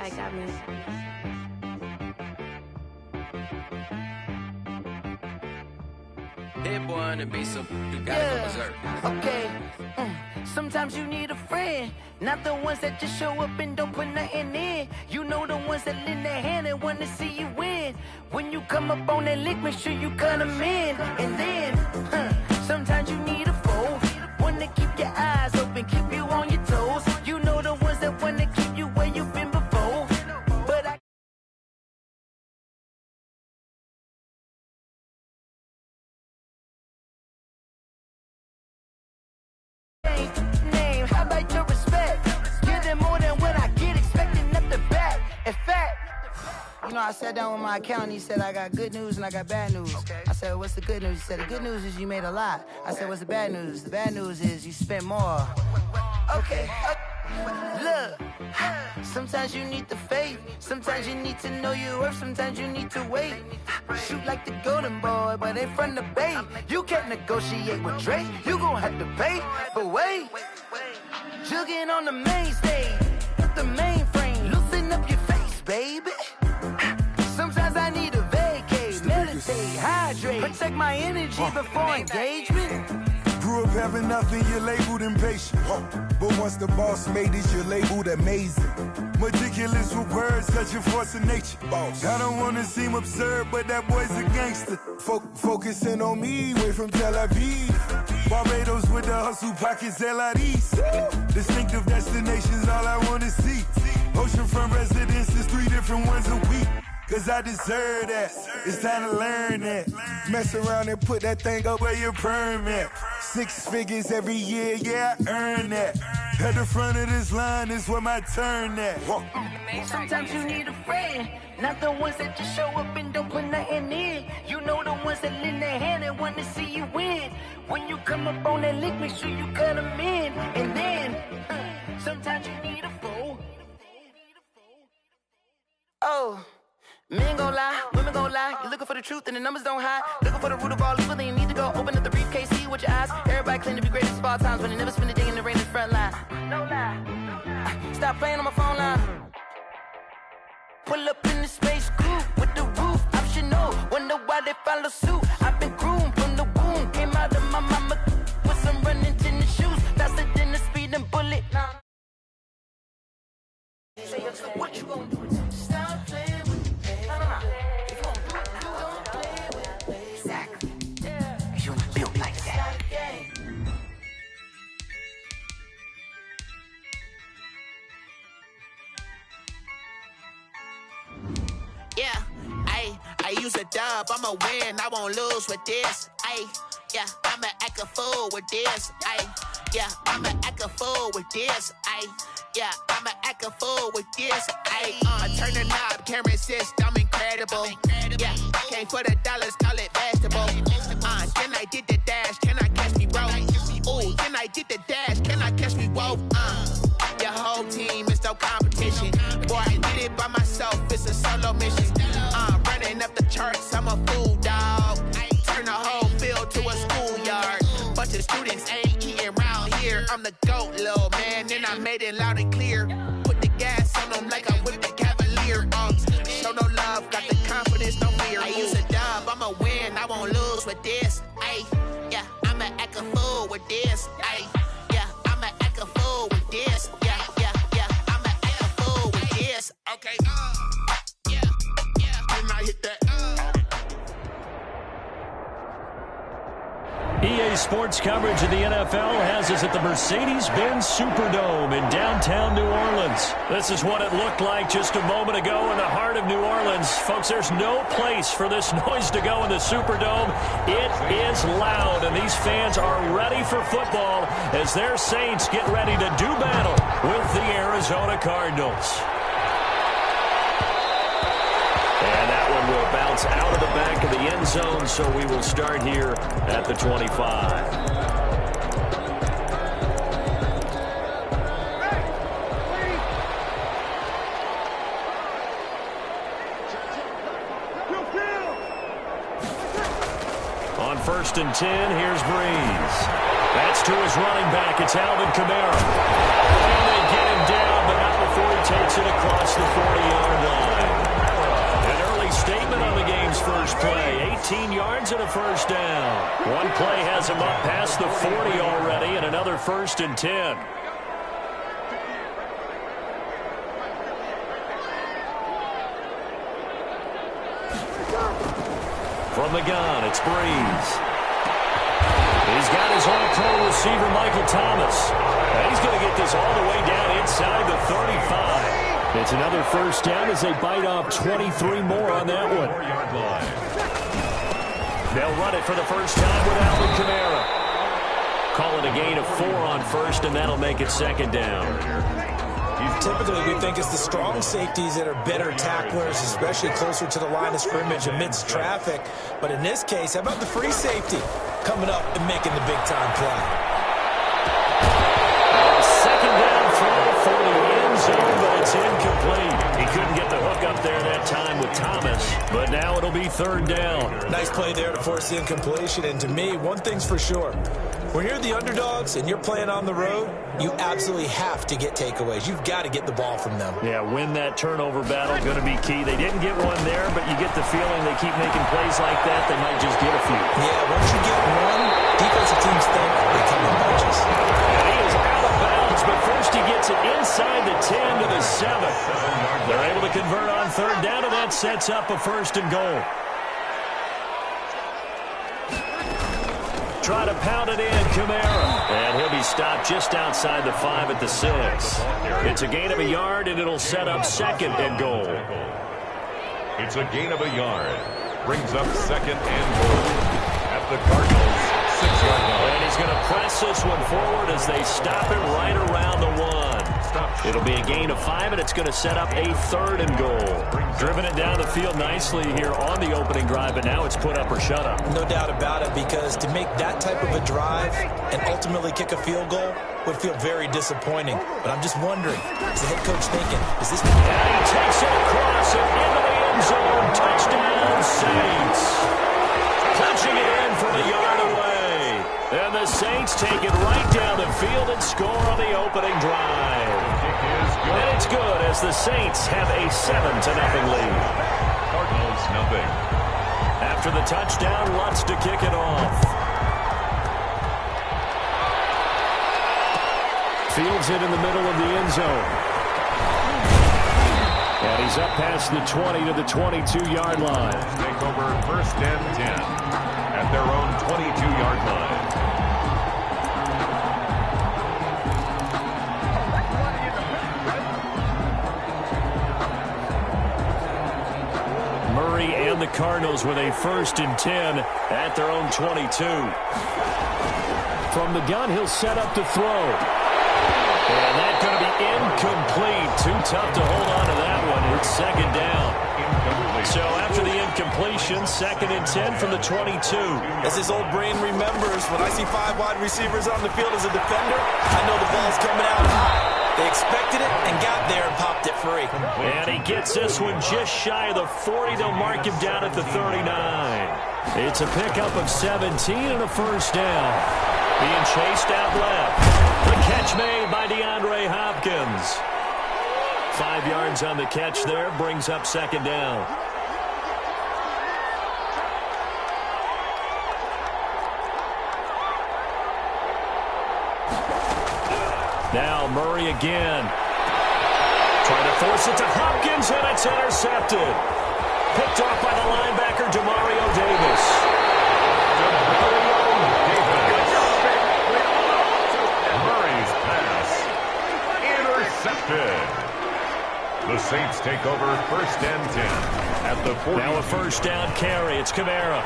like I mean. Hit one and be some. You gotta go berserk. Okay. Sometimes you need a friend, not the ones that just show up and don't put nothing in. You know the ones that lend their hand and want to see you win. When you come up on that lick, make sure you cut them in. And then, sometimes you need a foe, one to keep your eyes open, keep you on your toes. You know the ones that want to keep you where you've been before. But I name, how about your respect? Give them more than what I get, expecting nothing back. In fact, you know, I sat down with my accountant. He said, I got good news and I got bad news. Okay. I said, what's the good news? He said, the good news is you made a lot. I said, what's the bad news? The bad news is you spent more. Okay. Look, sometimes you need the faith. Sometimes you need to know your worth. Sometimes you need to wait. Shoot like the golden boy, but ain't from the bay. You can't negotiate with Drake. You gon' have to pay. But wait, jugging on the main stage, the mainframe. Loosen up your face, baby. Sometimes I need a vacate, meditate, hydrate, protect my energy before engagement. Grew up having nothing, you're labeled impatient. But once the boss made it, you're labeled amazing. Meticulous with words, such a force of nature. I don't wanna seem absurd, but that boy's a gangster. Focusing on me, way from Tel Aviv. Barbados with the hustle pockets, LIDs. Distinctive destinations, all I wanna see. Oceanfront residences, 3 different ones a week. Cause I deserve that, it's time to learn that. Mess around and put that thing up where your permit. 6 figures every year, yeah, I earn that. At the front of this line is where my turn at. Sometimes you need a friend, not the ones that just show up and don't put nothing in. You know the ones that lend their hand and want to see you win. When you come up on that lick, make sure you cut them in. And then, sometimes you need a foe. Oh. Men gon' lie, women gon' lie. You're looking for the truth and the numbers don't hide. Looking for the root of all evil, then you need to go open up the briefcase, see with your eyes. Everybody claim to be greatest of all times, but they never spend a day in the rain in the front line. No lie. Stop playing on my phone line. Pull up in the space coupe with the roof optional. Wonder why they follow suit. I've been groomed from the womb. Came out of my mama with some running tennis shoes. Faster than the speeding bullet. What you gonna do? Stop playing. Yeah, I use a dub, I'ma win, I won't lose with this. Yeah, I'ma act a fool with this. Yeah, I'ma act a fool with this. Yeah, I'ma act a fool with this. Turn the knob, camera assist, I'm incredible. Yeah, came for the dollars, call it vegetable. Then I did the dash, can I catch me, bro? Ooh, then I did the dash, can I catch me, whoa? Your whole team is no competition. Boy, I did it by myself, it's a solo mission. Running up the charts, I'm a fool, dog. Turn the whole field to a schoolyard. Bunch of students ain't eating round here. I'm the GOAT, little man, and I made it loud and clear. Put the gas on them like I'm with the Cavalier. Show no love, got the confidence, no fear. I use a dub, I'ma win, I won't lose with this. Yeah, I'ma act a fool with this. Yeah, I'ma act a fool with this. Yeah, I'ma act a fool with this. Okay, yeah, and I hit that. EA Sports coverage of the NFL has us at the Mercedes-Benz Superdome in downtown New Orleans. This is what it looked like just a moment ago in the heart of New Orleans. Folks, there's no place for this noise to go in the Superdome. It is loud, and these fans are ready for football as their Saints get ready to do battle with the Arizona Cardinals. And that one will bounce out of the back of the end zone, so we will start here at the 25. On 1st and 10, here's Breeze. That's to his running back. It's Alvin Kamara. And they get him down, but not before he takes it across the 40-yard line. An early statement on the game's first play. 18 yards and a first down. One play has him up past the 40 already, and another 1st and 10. From the gun, it's Breeze. He's got his all-pro receiver, Michael Thomas. And he's going to get this all the way down inside the 35. It's another first down as they bite off 23 more on that one. They'll run it for the first time with Alvin Kamara. Call it a gain of 4 on first, and that'll make it 2nd down. Typically, we think it's the strong safeties that are better tacklers, especially closer to the line of scrimmage amidst traffic. But in this case, how about the free safety coming up and making the big-time play? Second down throw for the end zone, but it's incomplete. He couldn't get the hook up there that time with Thomas, but now it'll be 3rd down. Nice play there to force the incompletion. And to me, one thing's for sure. When you're the underdogs and you're playing on the road, you absolutely have to get takeaways. You've got to get the ball from them. Yeah, win that turnover battle, going to be key. They didn't get one there, but you get the feeling they keep making plays like that, they might just get a few. Yeah, once you get one, defensive teams think they come in bunches. And he is out of bounds, but first he gets it inside the 10 to the 7. They're able to convert on 3rd down, and that sets up a 1st and goal. Try to pound it in, Kamara. And he'll be stopped just outside the 5 at the 6. It's a gain of a yard, and it'll set up 2nd and goal. It's a gain of a yard. Brings up 2nd and goal at the Cardinals' 6-yard line. And he's going to press this one forward as they stop it right around the 1. It'll be a gain of 5, and it's going to set up a 3rd and goal. Driven it down the field nicely here on the opening drive, but now it's put up or shut up. No doubt about it, because to make that type of a drive and ultimately kick a field goal would feel very disappointing. But I'm just wondering, is the head coach thinking, is this... And he takes it across and into the end zone. Touchdown, Saints. Punching it in from a yard away. And the Saints take it right down the field and score on the opening drive. And it's good as the Saints have a 7-0 lead. Cardinals nothing. After the touchdown, Lutz to kick it off. Fields it in the middle of the end zone. And he's up past the 20 to the 22-yard line. Take over 1st and 10 at their own 22-yard line. Murray and the Cardinals with a 1st and 10 at their own 22. From the gun, he'll set up to throw. And that's going to be incomplete. Too tough to hold on to that one. It's 2nd down. So after the incompletion, 2nd and 10 from the 22. As his old brain remembers, when I see 5 wide receivers on the field as a defender, I know the ball's coming out high. They expected it and got there and popped it free. And he gets this one just shy of the 40. They'll mark him down at the 39. It's a pickup of 17 and a 1st down. Being chased out left. The catch made by DeAndre Hopkins. 5 yards on the catch there, brings up 2nd down. Now Murray again. Trying to force it to Hopkins, and it's intercepted. Picked off by the linebacker, Demario Davis. Murray's pass intercepted. The Saints take over 1st and 10 at the 40. Now a 1st down carry. It's Kamara.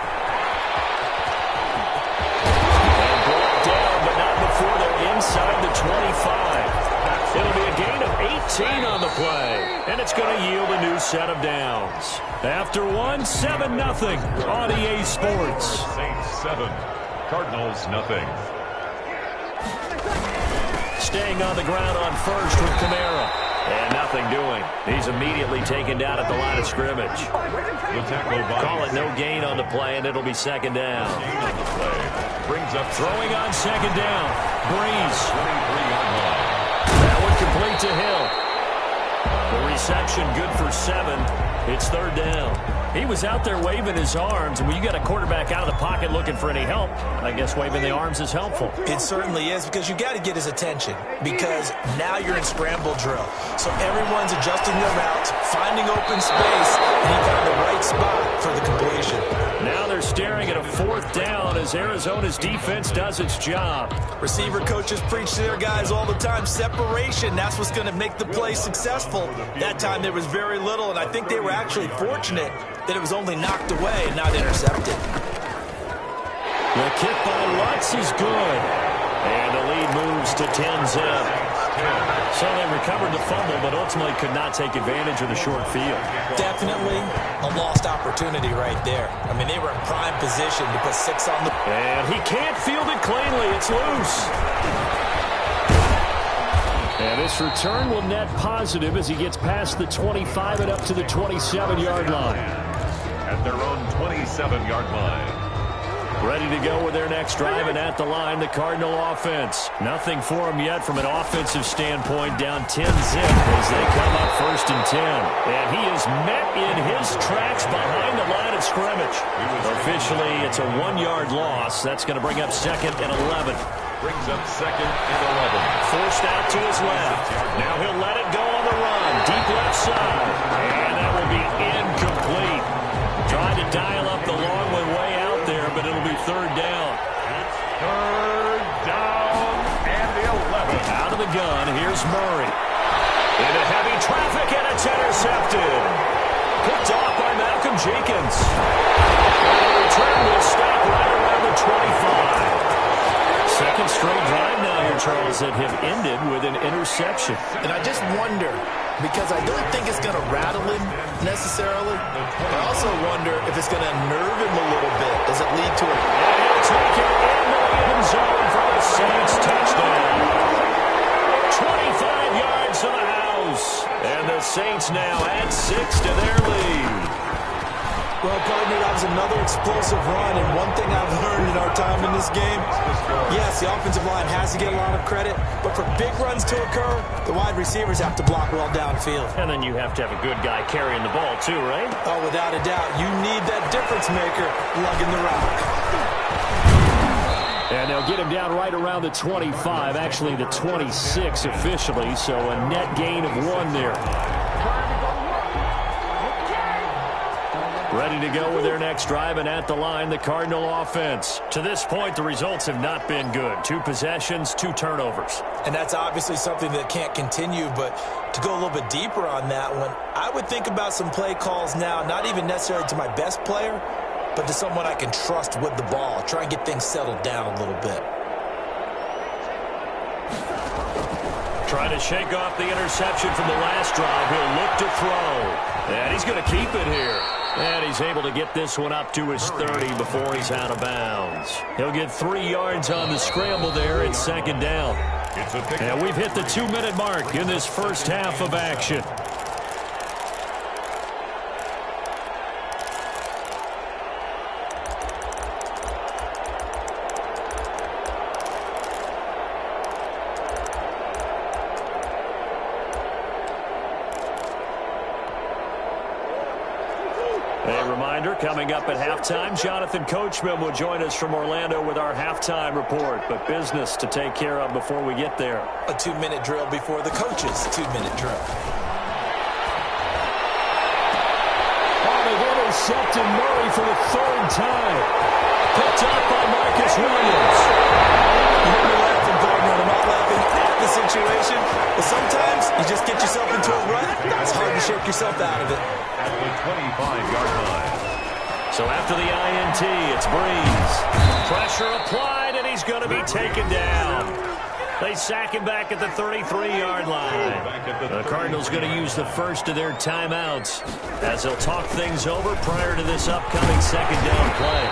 Down, but not before they're inside the 25. It'll be a gain of 18 on the play, and it's going to yield a new set of downs. After one, 7-0 on EA Sports. Saints 7, Cardinals nothing. Staying on the ground on first with Kamara. And nothing doing. He's immediately taken down at the line of scrimmage. The tackle by Call it no gain on the play, and it'll be 2nd down. on the play. Brings up Throwing on 2nd down. Breeze. 23-yard line. That one complete to Hill. The reception good for 7. It's third down. He was out there waving his arms, and when you got a quarterback out of the pocket looking for any help, I guess waving the arms is helpful. It certainly is, because you got to get his attention, because now you're in scramble drill. So everyone's adjusting their routes, finding open space, and he found the right spot for the completion. Now they're staring at a fourth down as Arizona's defense does its job. Receiver coaches preach to their guys all the time. Separation, that's what's going to make the play successful. That time there was very little, and I think they were actually fortunate that it was only knocked away and not intercepted. The kick by Lutz is good. And the lead moves to 10-zip. So they recovered the fumble, but ultimately could not take advantage of the short field. Definitely a lost opportunity right there. I mean, they were in prime position to put 6 on the... And he can't field it cleanly. It's loose. And this return will net positive as he gets past the 25 and up to the 27-yard line. At their own 27-yard line. Ready to go with their next drive, and at the line, the Cardinal offense. Nothing for them yet from an offensive standpoint, down 10-zip as they come up 1st and 10. And he is met in his tracks behind the line of scrimmage. Officially, it's a 1-yard loss. That's going to bring up 2nd and 11. Brings up 2nd and 11. Forced out to his left. Now he'll let it go on the run. Deep left side. And that will be incomplete. Tried to dial up the long one way out there, but it'll be 3rd down. It's 3rd down and 11. Out of the gun, here's Murray. Into heavy traffic, and it's intercepted. Picked off by Malcolm Jenkins. And the return will stop right around the 25. Second straight drive now here, Charles, that have ended with an interception. And I just wonder, because I don't think it's going to rattle him necessarily. I also wonder if it's going to nerve him a little bit. Does it lead to a... And he'll take it in the end zone for the Saints touchdown. 25 yards to the house. And the Saints now add 6 to their lead. Well, partner, that was another explosive run, and one thing I've learned in our time in this game, yes, the offensive line has to get a lot of credit, but for big runs to occur, the wide receivers have to block well downfield. And then you have to have a good guy carrying the ball, too, right? Oh, without a doubt. You need that difference maker lugging the rock. And they'll get him down right around the 25, actually the 26 officially, so a net gain of 1 there. Ready to go with their next drive, and at the line, the Cardinal offense. To this point, the results have not been good. 2 possessions, 2 turnovers. And that's obviously something that can't continue, but to go a little bit deeper on that one, I would think about some play calls now, not even necessarily to my best player, but to someone I can trust with the ball. Try and get things settled down a little bit. Trying to shake off the interception from the last drive. He'll look to throw. And he's going to keep it here. And he's able to get this one up to his 30 before he's out of bounds. He'll get 3 yards on the scramble there at 2nd down. And we've hit the 2-minute mark in this first half of action. A reminder, coming up at halftime, Jonathan Coachman will join us from Orlando with our halftime report, but business to take care of before we get there. A 2-minute drill before the coach's 2-minute drill. Oh, they've intercepted Murray for the 3rd time. Picked up by Marcus Williams. You know, you're laughing, partner, and I'm not laughing at the situation, but sometimes you just get yourself into a rut. It's hard to shake yourself out of it. At the 25-yard line. So after the INT, it's Breeze. Pressure applied, and he's going to be taken down. They sack him back at the 33-yard line. The Cardinals going to use the first of their timeouts as they'll talk things over prior to this upcoming 2nd down play.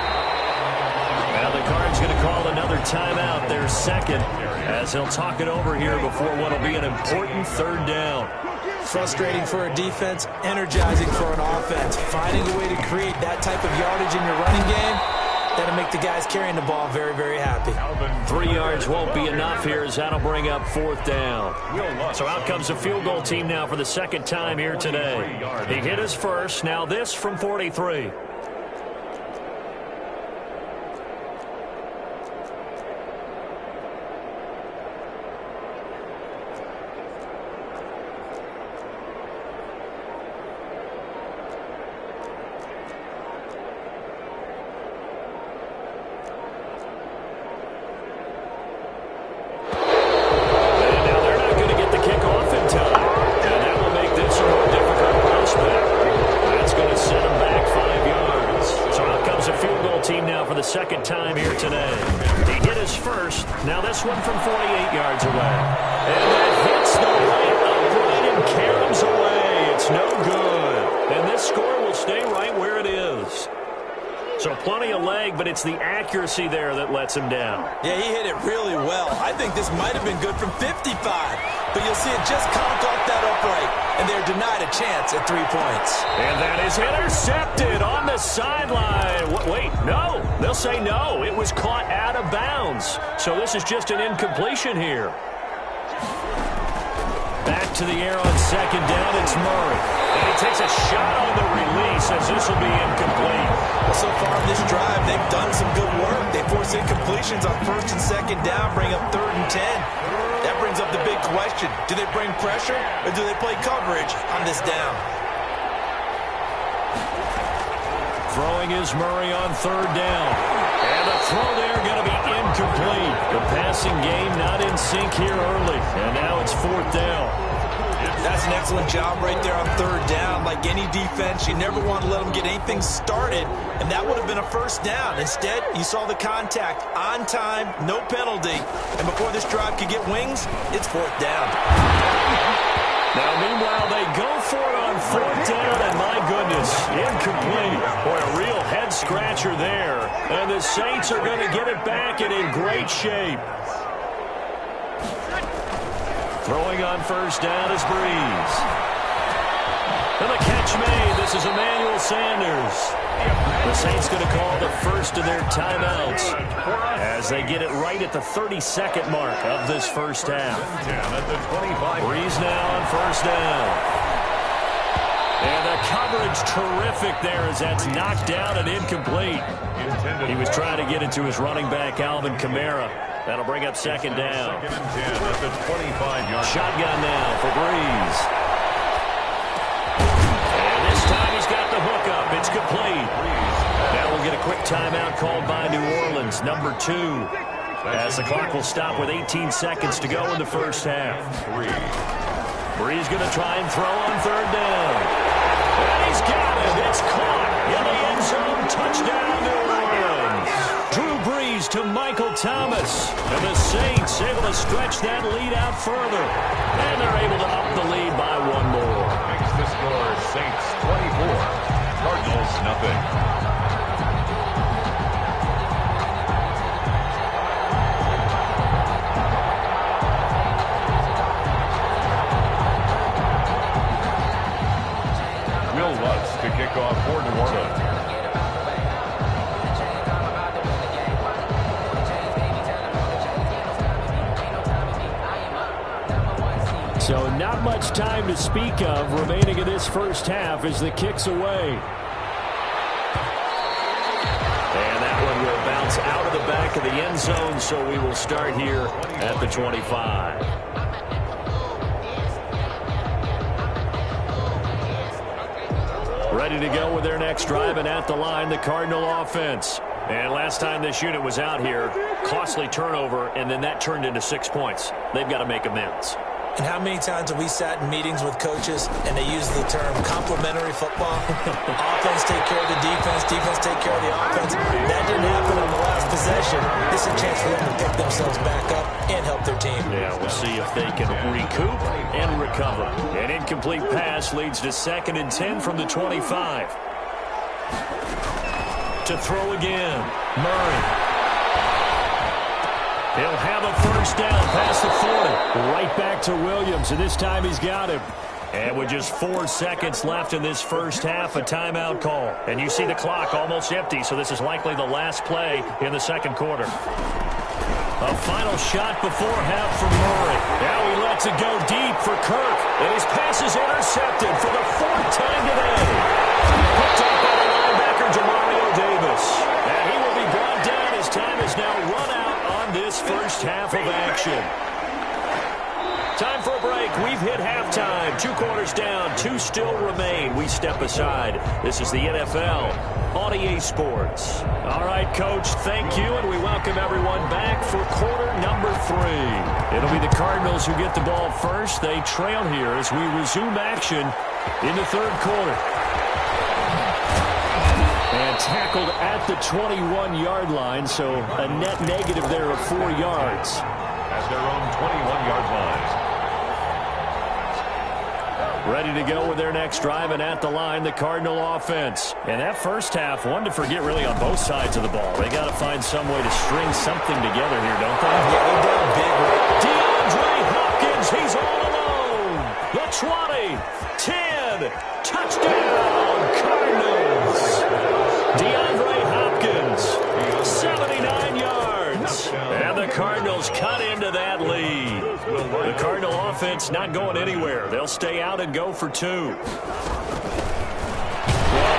Now the Cards going to call another timeout, their 2nd, as they'll talk it over here before what will be an important 3rd down. Frustrating for a defense, energizing for an offense. Finding a way to create that type of yardage in your running game, That'll make the guys carrying the ball very, very happy. 3 yards won't be enough here as that'll bring up 4th down. So out comes the field goal team now for the second time here today. He hit his first. Now this from 43. Second time here today. He hit his first. Now this one from 48 yards away. And that hits the right upright and caroms away. It's no good. And this score will stay right where it is. So plenty of leg, but it's the accuracy there that lets him down. Yeah, he hit it really well. I think this might have been good from 55. But you'll see it just conk off that upright. And they're denied a chance at 3 points. And that is intercepted on the sideline. Wait, no. They'll say no. It was caught out of bounds. So this is just an incompletion here. Back to the air on second down. It's Murray. And he takes a shot on the release as this will be incomplete. Well, so far in this drive, they've done some good work. They force incompletions on first and second down, bring up 3rd and 10. That brings up the big question. Do they bring pressure or do they play coverage on this down? Throwing is Murray on 3rd down. And the throw there going to be incomplete. The passing game not in sync here early. And now it's 4th down. That's an excellent job right there on 3rd down. Like any defense, you never want to let them get anything started, and that would have been a first down. Instead, you saw the contact on time, no penalty, and before this drive could get wings, it's 4th down. Now, meanwhile, they go for it on 4th down, and my goodness, incomplete. Boy, a real head-scratcher there, and the Saints are going to get it back and in great shape. Throwing on first down is Breeze. And the catch made. This is Emmanuel Sanders. The Saints going to call the first of their timeouts as they get it right at the 32nd mark of this first half. Breeze now on first down. And the coverage terrific there as that's knocked down and incomplete. He was trying to get it to his running back, Alvin Kamara. That'll bring up second down. Shotgun now for Breeze. And this time he's got the hook up. It's complete. Now we'll get a quick timeout called by New Orleans, number 2. As the clock will stop with 18 seconds to go in the first half. Breeze going to try and throw on 3rd down. And he's got it. It's caught in the end zone. Touchdown, New Orleans. Drew Brees to Michael Thomas. And the Saints able to stretch that lead out further. And they're able to up the lead by 1 more. Makes the score Saints 24, Cardinals nothing. To kick off for New Orleans. So not much time to speak of remaining in this first half as the kick's away. And that one will bounce out of the back of the end zone, so we will start here at the 25. Ready to go with their next drive, and at the line, the Cardinal offense. And last time this unit was out here, costly turnover, and then that turned into 6 points. They've got to make amends. And how many times have we sat in meetings with coaches and they use the term complementary football? Offense take care of the defense, defense take care of the offense. That didn't happen on the last possession. This is a chance for them to pick themselves back up and help their team. Yeah, we'll see if they can recoup and recover. An incomplete pass leads to 2nd and 10 from the 25. To throw again, Murray. He'll have a first down past the 40. Right back to Williams, and this time he's got him. And with just 4 seconds left in this first half, a timeout call. And you see the clock almost empty, so this is likely the last play in the second quarter. A final shot before half from Murray. Now he lets it go deep for Kirk. And his pass is intercepted for the 4th time today. Picked up by the linebacker, Jamario Davis. And he will be brought down as time is now run out on this first half of action. Time for a break. We've hit halftime. 2 quarters down. 2 still remain. We step aside. This is the NFL on EA Sports. All right, Coach, thank you, and we welcome everyone back for quarter number 3. It'll be the Cardinals who get the ball first. They trail here as we resume action in the third quarter. And tackled at the 21-yard line, so a net negative there of 4 yards. At their own 21-yard line. Ready to go with their next drive, and at the line, the Cardinal offense. And that first half, one to forget really on both sides of the ball. They got to find some way to string something together here, don't they? Yeah, they're down big. DeAndre Hopkins, he's all alone. The 20, 10, touchdown, Cardinals. DeAndre Hopkins, 79 yards. And the Cardinals cut into that lead. The Cardinal offense not going anywhere. They'll stay out and go for 2. Well, if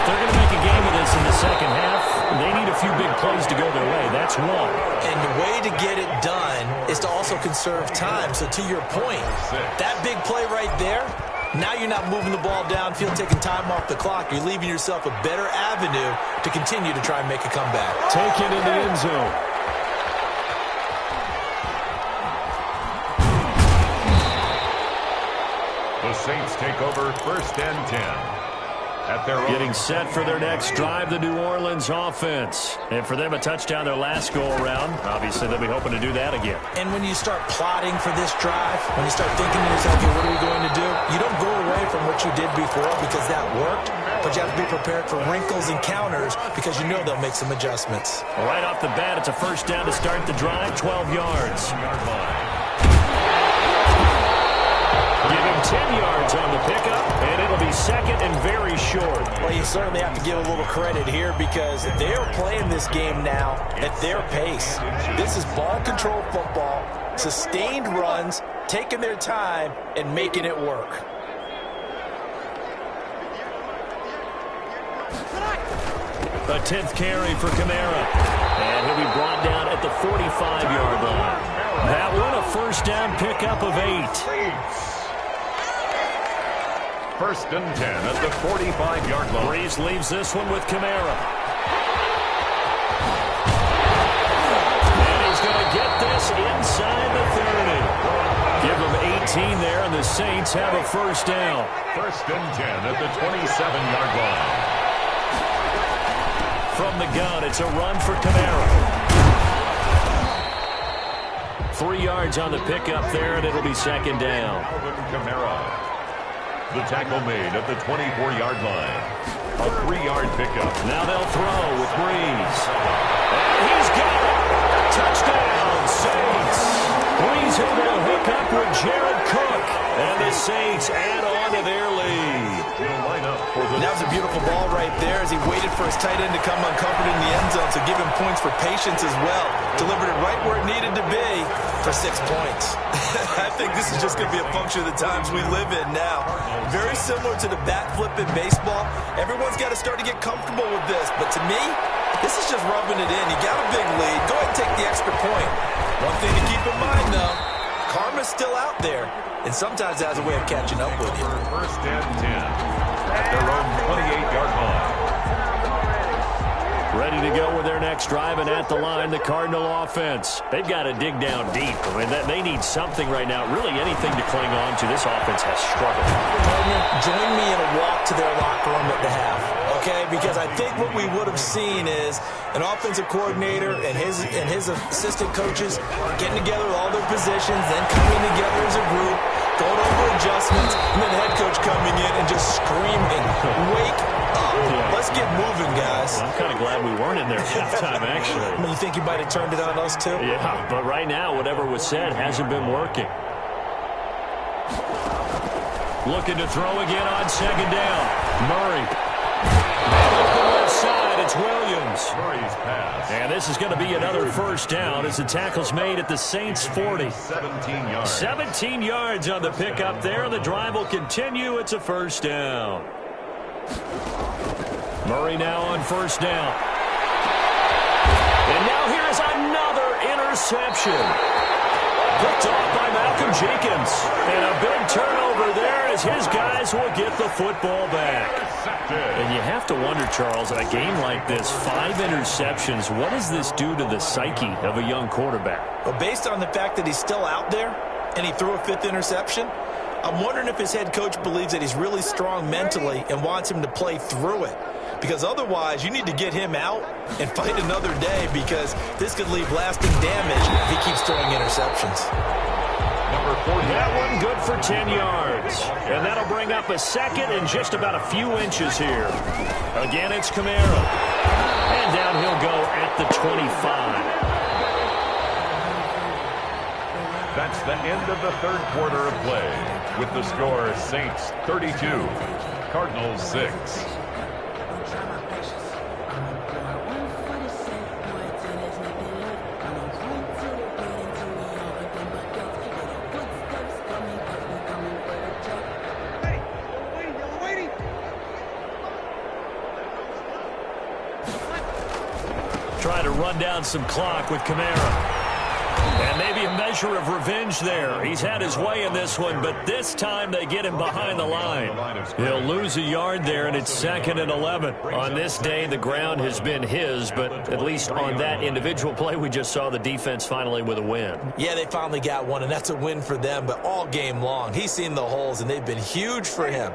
they're going to make a game of this in the second half, they need a few big plays to go their way. That's one. And the way to get it done is to also conserve time. So to your point, that big play right there, now you're not moving the ball downfield, taking time off the clock. You're leaving yourself a better avenue to continue to try and make a comeback. Take it in the end zone. The Saints take over 1st and 10. At their Getting set for their next drive, the New Orleans offense. And for them, a touchdown their last go-around. Obviously, they'll be hoping to do that again. And when you start plotting for this drive, when you start thinking to yourself, okay, what are we going to do? You don't go away from what you did before because that worked, but you have to be prepared for wrinkles and counters because you know they'll make some adjustments. Right off the bat, it's a first down to start the drive, 12 yards. Give him 10 yards on the pickup, and it'll be second and very short. Well, you certainly have to give a little credit here because they're playing this game now at their pace. This is ball control football, sustained runs, taking their time, and making it work. A 10th carry for Kamara. And he'll be brought down at the 45-yard line. That one a first down pickup of 8. 1st and 10 at the 45-yard line. Breeze leaves this one with Kamara. And he's going to get this inside the 30. Give him 18 there, and the Saints have a first down. 1st and 10 at the 27-yard line. From the gun, it's a run for Kamara. 3 yards on the pickup there, and it'll be second down. Kamara. The tackle made at the 24-yard line. A 3-yard pickup. Now they'll throw with Breeze. And he's got it. Touchdown, Saints. Breeze able to hook up with Jared Cook. And the Saints add on to their lead. That was a beautiful ball right there as he waited for his tight end to come uncovered in the end zone, so give him points for patience as well. Delivered it right where it needed to be for 6 points. I think this is just going to be a function of the times we live in now. Very similar to the bat flip in baseball. Everyone's got to start to get comfortable with this, but to me, this is just rubbing it in. You got a big lead. Go ahead and take the extra point. One thing to keep in mind, though, karma's still out there, and sometimes it has a way of catching up with you. 1st and 10 at their own 28-yard line. Ready to go with their next drive, and at the line, the Cardinal offense. They've got to dig down deep. I mean, they need something right now, really anything to cling on to. This offense has struggled. Join me in a walk to their locker room at the half, okay? Because I think what we would have seen is an offensive coordinator and his assistant coaches getting together with all their positions, then coming together as a group, going over adjustments, and then the head coach coming in and just screaming, wake up. Yeah. Let's get moving, guys. I'm kind of glad we weren't in there at halftime, actually. I mean, you think he might have turned it on us, too? Yeah, but right now, whatever was said hasn't been working. Looking to throw again on second down. Murray. And up the left side, it's Williams. Murray's pass. And this is going to be another first down as the tackle's made at the Saints' 40. 17 yards. 17 yards on the pickup there. The drive will continue. It's a first down. Murray now on first down. And now here's another interception. Picked off by Malcolm Jenkins. And a big turnover there as his guys will get the football back. And you have to wonder, Charles, in a game like this, 5 interceptions, what does this do to the psyche of a young quarterback? Well, based on the fact that he's still out there and he threw a 5th interception, I'm wondering if his head coach believes that he's really strong mentally and wants him to play through it. Because otherwise, you need to get him out and fight another day, because this could leave lasting damage if he keeps throwing interceptions. Number 40. That one good for 10 yards. And that'll bring up a second and just about a few inches here. Again, it's Kamara. And down he'll go at the 25. That's the end of the third quarter of play. With the score, Saints 32, Cardinals 6. Trying to run down some clock with Kamara. And maybe a measure of revenge there. He's had his way in this one, but this time they get him behind the line. He'll lose a yard there, and it's 2nd and 11. On this day, the ground has been his, but at least on that individual play, we just saw the defense finally with a win. Yeah, they finally got one, and that's a win for them, but all game long, he's seen the holes, and they've been huge for him.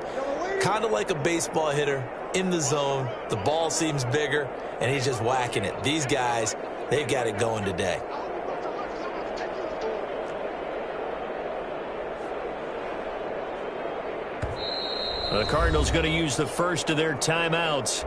Kind of like a baseball hitter in the zone. The ball seems bigger, and he's just whacking it. These guys, they've got it going today. The Cardinals going to use the first of their timeouts.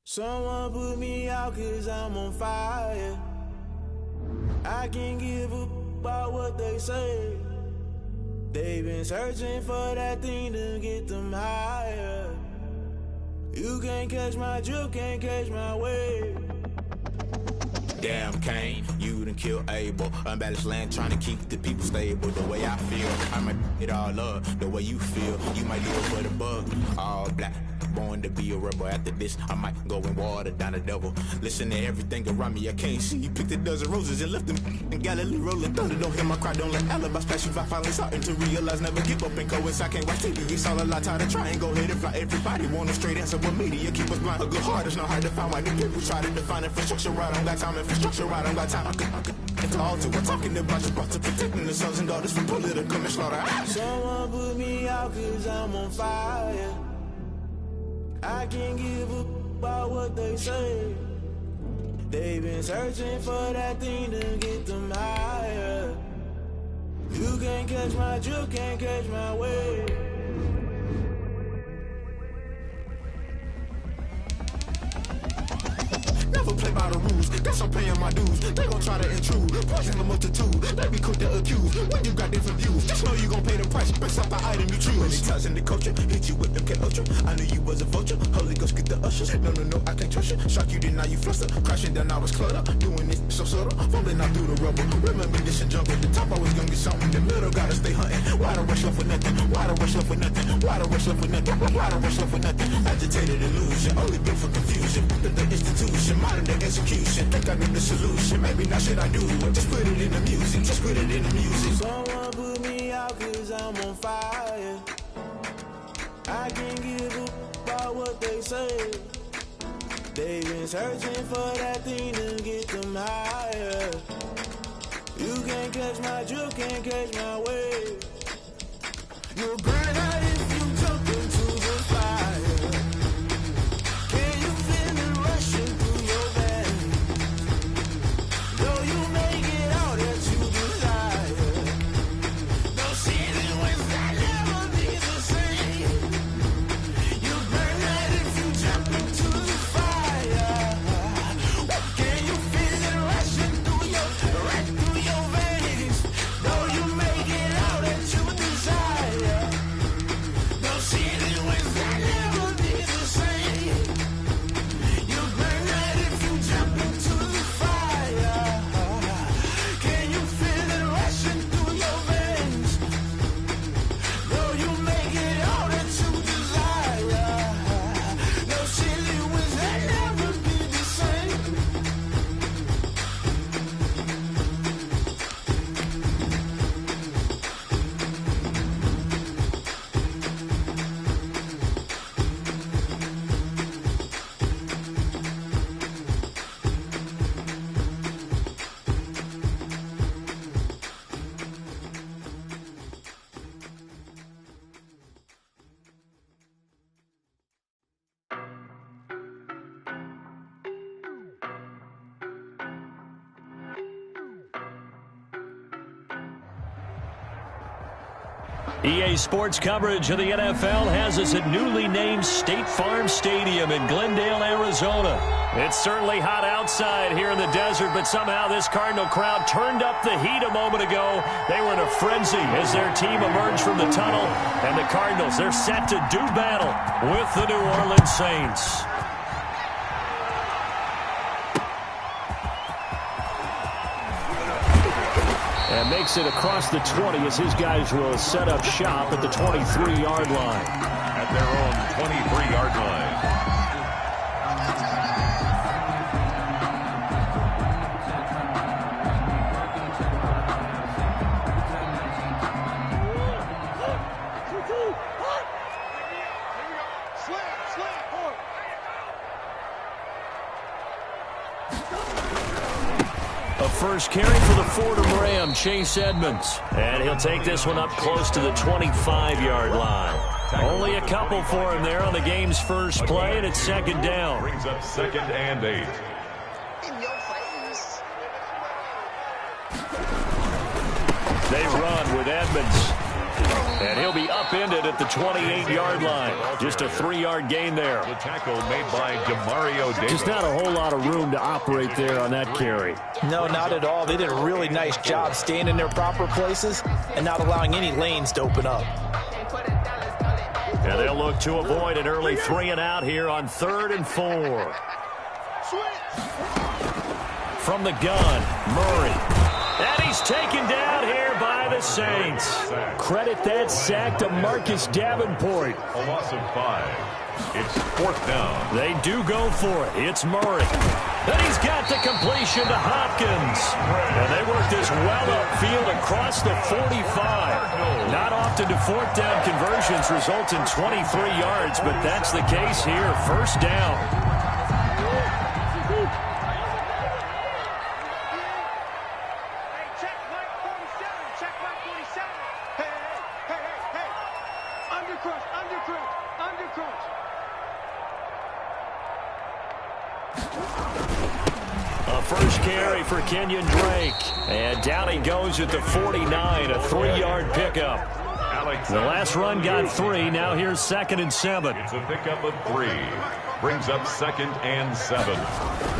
Someone put me out 'cause I'm on fire. I can't give up about what they say. They've been searching for that thing to get them higher. You can't catch my drift, can't catch my wave. Damn Kane, you done killed Abel. Unbalanced land trying to keep the people stable. The way I feel, I might it all up. The way you feel, you might do it for the bug. All black, born to be a rebel. After this, I might go and water down the devil. Listen to everything around me, I can't see. Picked a dozen roses and left them in Galilee rolling thunder. Don't hear my cry, don't let alibis pass you by. Finally starting to realize, never give up and coincide. Can't watch TV, it's all a lot. Tired of trying, go ahead and fly. Everybody want a straight answer, but media keep us blind. A good heart is not hard to find. Why do people try to define infrastructure right? I don't got time, infrastructure right, I don't got time. It's all to we're talking about you, brought to protecting the sons and daughters from political manslaughter. Someone put me out 'cause I'm on fire. I can't give up about what they say. They've been searching for that thing to get them higher. You can't catch my drift, can't catch my wave. Never play by the rules, guess I'm paying my dues. They gon' try to intrude, poison the multitude. They be quick to accuse when you got different views. Just know you gon' pay the price based off the item you choose. Many times in the culture, hit you with the K-Ultra. I knew you was a vulture, Holy Ghost get the ushers. No, I can't trust you. Shock you, then now you fluster. Crashing down, I was cluttered. Doing this so subtle, falling out through the rubble. Remember this and jump at the top, I was gonna get something. The middle gotta stay hunting. Why the rush left for nothing? Why the rush left for nothing? Why the rush left for nothing? Why the rush left for nothing? Agitated illusion, only built for confusion. The institution, modern day execution. Think I knew the solution. Maybe now should I do it? Just put it in the music. Just put it in the music. Someone put me out 'cause I'm on fire. I can't give up about what they say. They've been searching for that thing to get them higher. You can't catch my drift, can't catch my wave. You'll burn out if you jump into the fire. Can you feel it rushing through your veins? Though you make it all that you desire. No ceiling winds that never be the same. You'll burn out if you jump into the fire. Can you feel it rushing through your veins? Though you make it all that you desire. No ceiling winds that never be the same. You'll burn out if you jump into the fire. Can you feel it rushing through your veins? Though you make it all that you desire. No ceiling winds that never be the same. EA Sports coverage of the NFL has us at newly named State Farm Stadium in Glendale, Arizona. It's certainly hot outside here in the desert, but somehow this Cardinal crowd turned up the heat a moment ago. They were in a frenzy as their team emerged from the tunnel, and the Cardinals, they're set to do battle with the New Orleans Saints. And makes it across the 20 as his guys will set up shop at the 23-yard line. At their own 23-yard line. First carry for the Fordham Ram, Chase Edmonds. And he'll take this one up close to the 25-yard line. Only a couple for him there on the game's first play, and it's second down. Brings up 2nd and 8. They run with Edmonds. And he'll be upended at the 28-yard line. Just a 3-yard gain there. The tackle made by Demario Davis. Just not a whole lot of room to operate there on that carry. No, not at all. They did a really nice job staying in their proper places and not allowing any lanes to open up. And they'll look to avoid an early 3-and-out here on 3rd and 4. From the gun, Murray. And he's taken down here by the Saints. Credit that sack to Marcus Davenport. A loss of 5. It's 4th down. They do go for it. It's Murray. Then he's got the completion to Hopkins. And they work this well upfield across the 45. Not often do 4th down conversions result in 23 yards, but that's the case here. First down. First carry for Kenyon Drake. And down he goes at the 49, a 3-yard pickup. The last run got 3. Now here's 2nd and 7. It's a pickup of 3. Brings up 2nd and 7.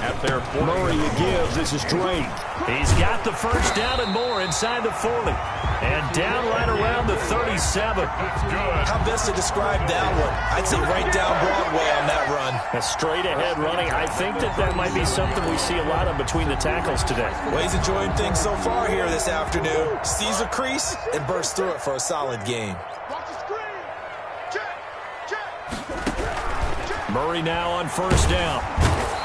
At their 40. Murray gives. This is Drake. He's got the first down and more inside the 40. And down right around the 37. How best to describe that one? I'd say right down Broadway on that run. A straight-ahead running. I think that might be something we see a lot of between the tackles today. Well, he's enjoying things so far here this afternoon. Sees a crease and bursts through it for a solid game. Murray now on first down.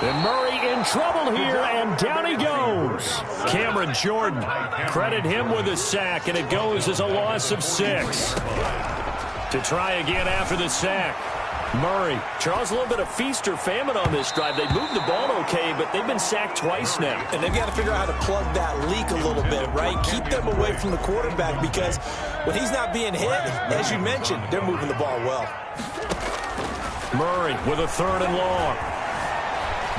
And Murray in trouble here, and down he goes. Cameron Jordan, credit him with a sack, and it goes as a loss of 6. To try again after the sack. Murray. Charles, a little bit of feast or famine on this drive. They moved the ball okay, but they've been sacked twice now. And they've got to figure out how to plug that leak a little bit, right? Keep them away from the quarterback because when he's not being hit, as you mentioned, they're moving the ball well. Murray with a 3rd and long.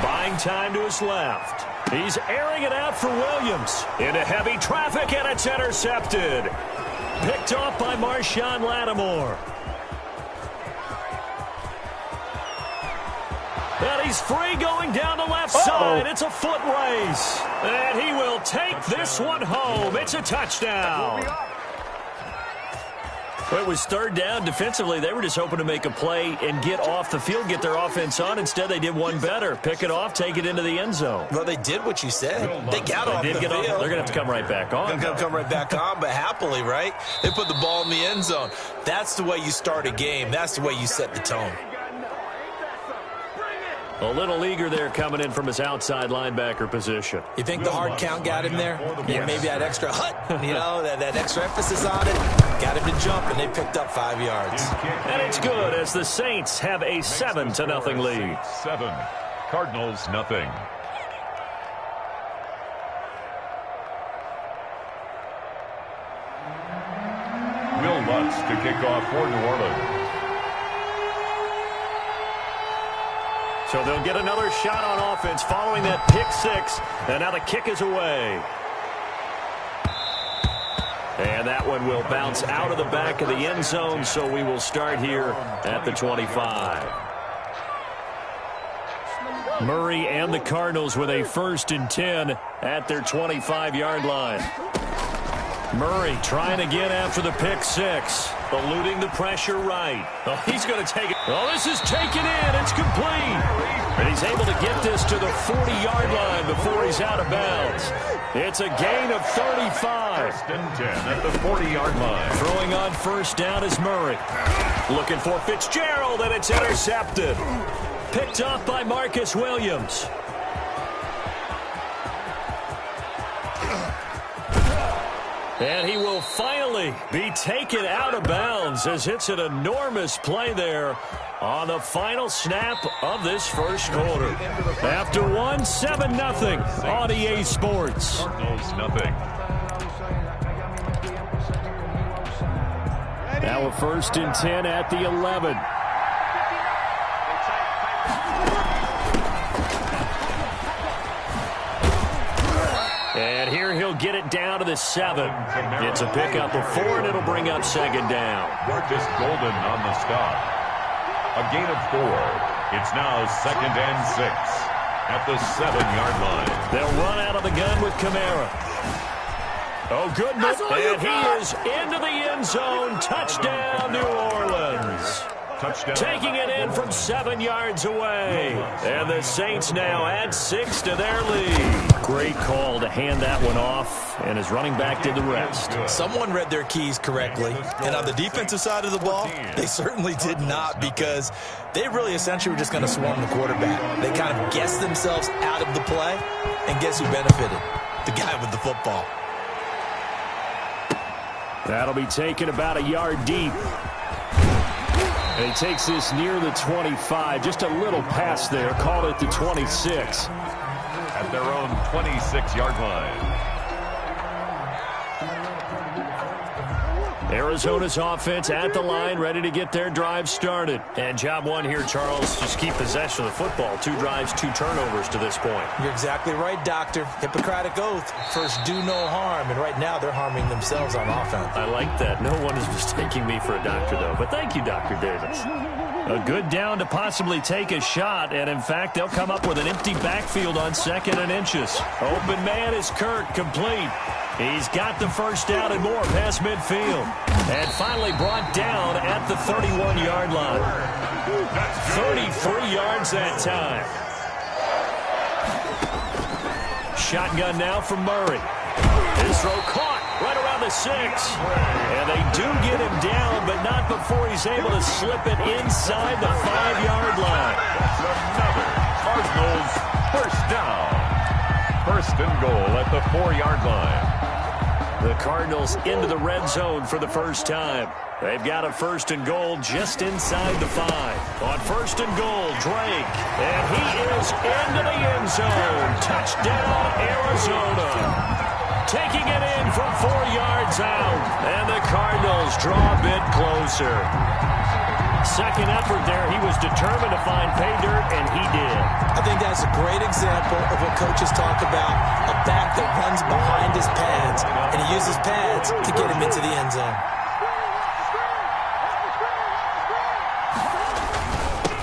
Buying time to his left. He's airing it out for Williams. Into heavy traffic, and it's intercepted. Picked off by Marshawn Lattimore. And he's free going down the left side. It's a foot race. And he will take this one home. It's a touchdown. Well, it was 3rd down. Defensively, they were just hoping to make a play and get off the field, get their offense on. Instead, they did one better. Pick it off, take it into the end zone. Well, they did what you said. They got off the field. They're going to have to come right back on. They're going to come right back on, but happily, right? They put the ball in the end zone. That's the way you start a game. That's the way you set the tone. A little eager there coming in from his outside linebacker position. You think the hard count got him there? Yeah, maybe that extra that extra emphasis on it. Got him to jump, and they picked up 5 yards. And it's good as the Saints have a 7-0 lead. 7. Cardinals, nothing. Will Lutz to kick off for New Orleans. So they'll get another shot on offense following that pick 6. And now the kick is away. And that one will bounce out of the back of the end zone, so we will start here at the 25. Murray and the Cardinals with a 1st and 10 at their 25-yard line. Murray trying again after the pick 6. Eluding the pressure right. Oh, he's going to take it. Oh, this is taken in. It's complete. And he's able to get this to the 40-yard line before he's out of bounds. It's a gain of 35. 1st and 10 at the 40-yard line. Throwing on 1st down is Murray. Looking for Fitzgerald, and it's intercepted. Picked off by Marcus Williams. And he will finally be taken out of bounds as it's an enormous play there on the final snap of this first quarter. After 7-0 on EA Sports. Cardinals, nothing. Now a 1st and 10 at the 11. And here he'll get it down to the 7. It's a pickup of 4, and it'll bring up 2nd down. Marcus Golden on the stop. A gain of 4. It's now 2nd and 6 at the 7-yard line. They'll run out of the gun with Kamara. Oh, goodness. And he is into the end zone. Touchdown, New Orleans. Touchdown. Taking it in from 7 yards away. And the Saints now add 6 to their lead. Great call to hand that one off, and his running back did the rest. Someone read their keys correctly, and on the defensive side of the ball, they certainly did not, because they really essentially were just going to swarm the quarterback. They kind of guessed themselves out of the play, and guess who benefited? The guy with the football. That'll be taken about a yard deep. And he takes this near the 25. Just a little pass there. Called it the 26. At their own 26-yard line. Arizona's offense at the line, ready to get their drive started. And job one here, Charles, just keep possession of the football. 2 drives, 2 turnovers to this point. You're exactly right, Doctor. Hippocratic oath. First, do no harm. And right now, they're harming themselves on offense. I like that. No one is mistaking me for a doctor, though. But thank you, Dr. Davis. A good down to possibly take a shot. And, in fact, they'll come up with an empty backfield on 2nd and inches. Open man is Kirk, complete. He's got the first down and more past midfield. And finally brought down at the 31-yard line. 33 yards that time. Shotgun now from Murray. His throw caught right around the 6. And they do get him down, but not before he's able to slip it inside the 5-yard line. Another Cardinals first down. 1st and goal at the 4-yard line. The Cardinals into the red zone for the first time. They've got a 1st and goal just inside the 5. On 1st and goal, Drake. And he is into the end zone. Touchdown, Arizona. Taking it in from 4 yards out. And the Cardinals draw a bit closer. Second effort there, he was determined to find pay dirt, and he did. I think that's a great example of what coaches talk about, a back that runs behind his pads, and he uses pads to get him into the end zone.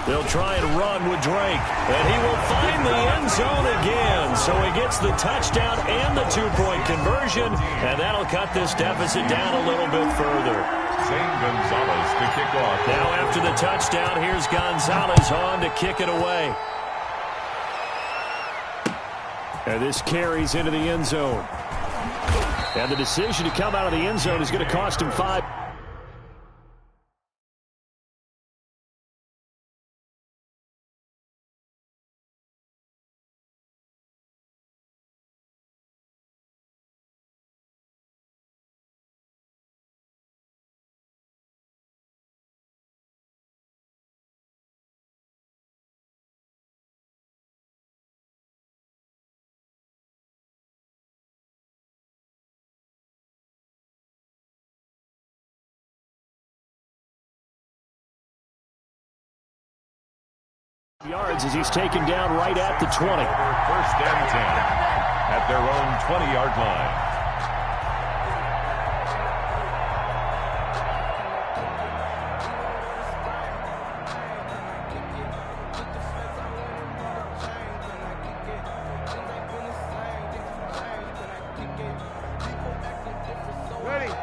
They'll try and run with Drake, and he will find the end zone again. So he gets the touchdown and the 2-point conversion, and that'll cut this deficit down a little bit further. Zane Gonzalez to kick off. Now after the touchdown, here's Gonzalez on to kick it away. And this carries into the end zone. And the decision to come out of the end zone is going to cost him 5. Yards as he's taken down right at the 20. 1st and 10 at their own 20-yard line.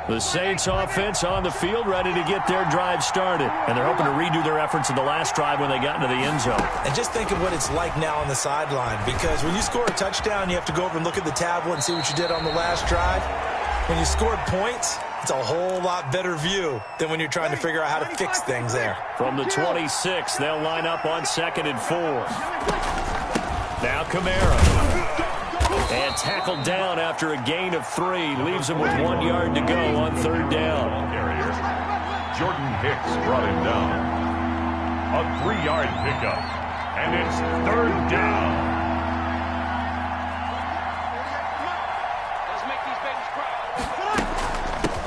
The Saints offense on the field, ready to get their drive started. And they're hoping to redo their efforts in the last drive when they got into the end zone. And just think of what it's like now on the sideline, because when you score a touchdown, you have to go over and look at the tablet and see what you did on the last drive. When you scored points, it's a whole lot better view than when you're trying to figure out how to fix things there. From the 26, they'll line up on 2nd and 4. Now Kamara. And tackled down after a gain of 3. Leaves him with 1 yard to go on 3rd down. Carrier. Jordan Hicks brought him down. A 3-yard pickup. And it's 3rd down.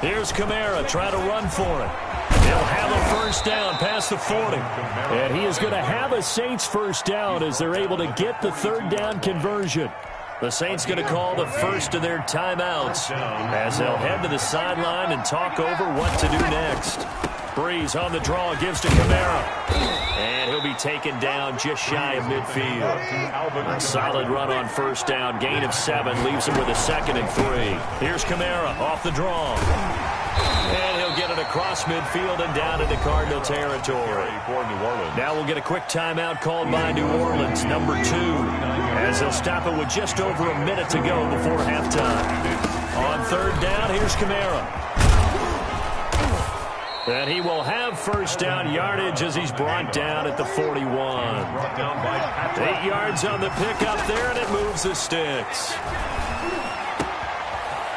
Here's Kamara trying to run for it. He'll have a 1st down past the 40. And he is going to have a Saints 1st down as they're able to get the 3rd down conversion. The Saints going to call the first of their timeouts as they'll head to the sideline and talk over what to do next. Breeze on the draw, gives to Kamara. And he'll be taken down just shy of midfield. A solid run on 1st down, gain of 7, leaves him with a 2nd and 3. Here's Kamara off the draw. And he'll get it across midfield and down into Cardinal territory. Now we'll get a quick timeout called by New Orleans, number 2, as they'll stop it with just over a minute to go before halftime. On 3rd down, here's Kamara. And he will have 1st down yardage as he's brought down at the 41. 8 yards on the pickup there, and it moves the sticks.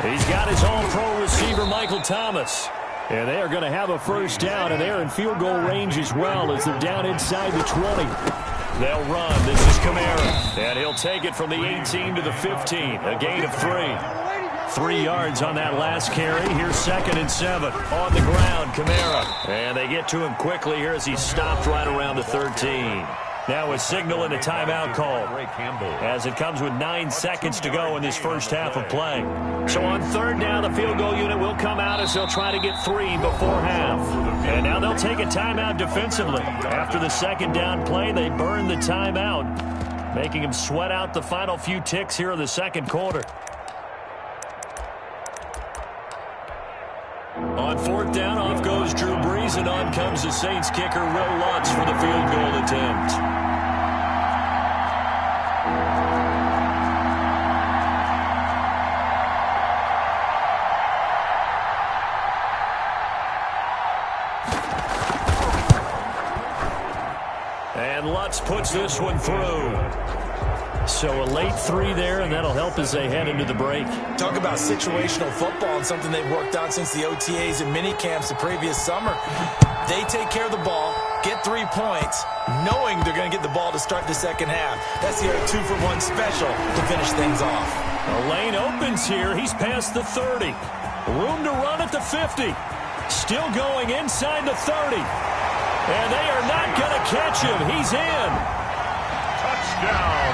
He's got his all-pro receiver, Michael Thomas. And they are going to have a 1st down, and they're in field goal range as well as they're down inside the 20. They'll run. This is Kamara. And he'll take it from the 18 to the 15. A gain of 3. 3 yards on that last carry. Here's 2nd and 7. On the ground, Kamara. And they get to him quickly here as he's stopped right around the 13. Now a signal and a timeout call as it comes with 9 seconds to go in this first half of play. So on 3rd down, the field goal unit will come out as they'll try to get 3 before half. And now they'll take a timeout defensively. After the 2nd down play, they burn the timeout, making them sweat out the final few ticks here in the 2nd quarter. On 4th down, off goes Drew Brees, and on comes the Saints kicker, Will Lutz, for the field goal attempt. And Lutz puts this one through. So a late 3 there, and that'll help as they head into the break. Talk about situational football and something they've worked on since the OTAs and mini camps the previous summer. They take care of the ball, get 3 points, knowing they're going to get the ball to start the second half. That's the old 2-for-1 special to finish things off. The lane opens here. He's past the 30. Room to run at the 50. Still going inside the 30. And they are not going to catch him. He's in. Touchdown.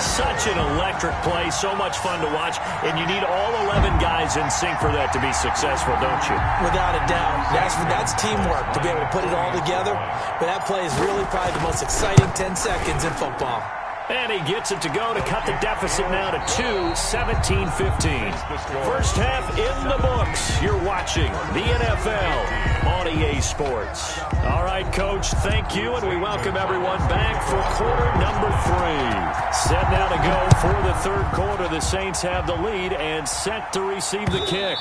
Such an electric play. So much fun to watch. And you need all 11 guys in sync for that to be successful, don't you? Without a doubt. That's teamwork to be able to put it all together. But that play is really probably the most exciting 10 seconds in football. And he gets it to go to cut the deficit now to 2, 17-15. First half in the books. You're watching the NFL on EA Sports. All right, Coach, thank you, and we welcome everyone back for quarter number 3. Set now to go for the third quarter. The Saints have the lead and set to receive the kick.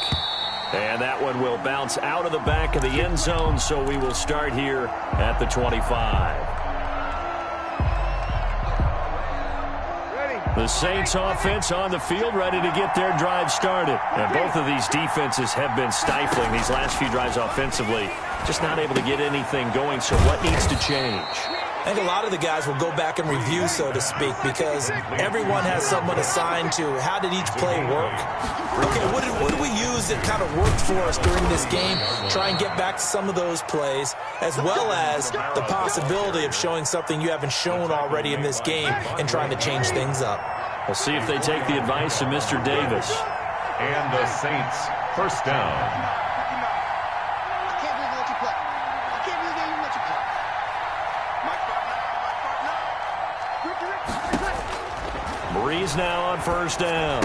And that one will bounce out of the back of the end zone, so we will start here at the 25. The Saints offense on the field, ready to get their drive started. And both of these defenses have been stifling these last few drives offensively. Just not able to get anything going, so what needs to change? I think a lot of the guys will go back and review, so to speak, because everyone has someone assigned to how did each play work. Okay, what did we use that kind of worked for us during this game? Try and get back to some of those plays, as well as the possibility of showing something you haven't shown already in this game and trying to change things up. We'll see if they take the advice of Mr. Davis. And the Saints, first down. Breeze now on first down.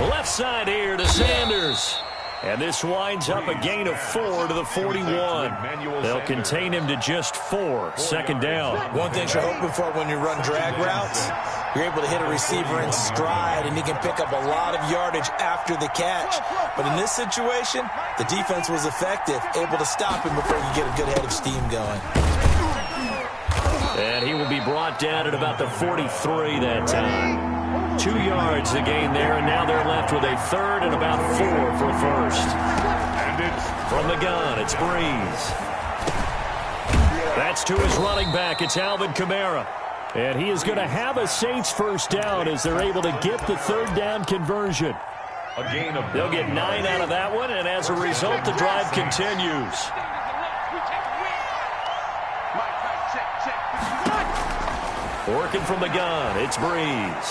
Left side here to Sanders. And this winds up a gain of 4 to the 41. They'll contain him to just 4. Second down. One thing you're hoping for when you run drag routes, you're able to hit a receiver in stride, and he can pick up a lot of yardage after the catch. But in this situation, the defense was effective, able to stop him before you get a good head of steam going. And he will be brought down at about the 43 that time. 2 yards the gain there, and now they're left with a third and about 4 for first. And it's from the gun, it's Breeze. That's to his running back. It's Alvin Kamara. And he is going to have a Saints first down as they're able to get the third down conversion. a gain of They'll get 9 out of that one, and as a result, the drive continues. Working from the gun, it's Breeze.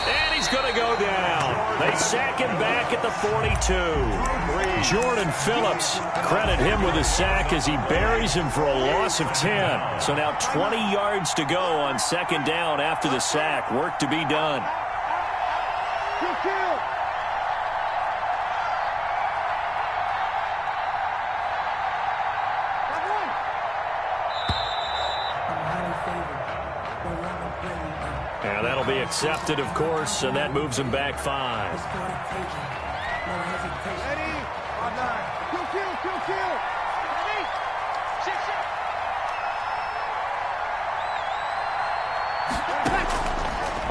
And he's going to go down. They sack him back at the 42. Jordan Phillips, credit him with a sack as he buries him for a loss of 10. So now 20 yards to go on second down after the sack. Work to be done. And that'll be accepted, of course, and that moves him back 5.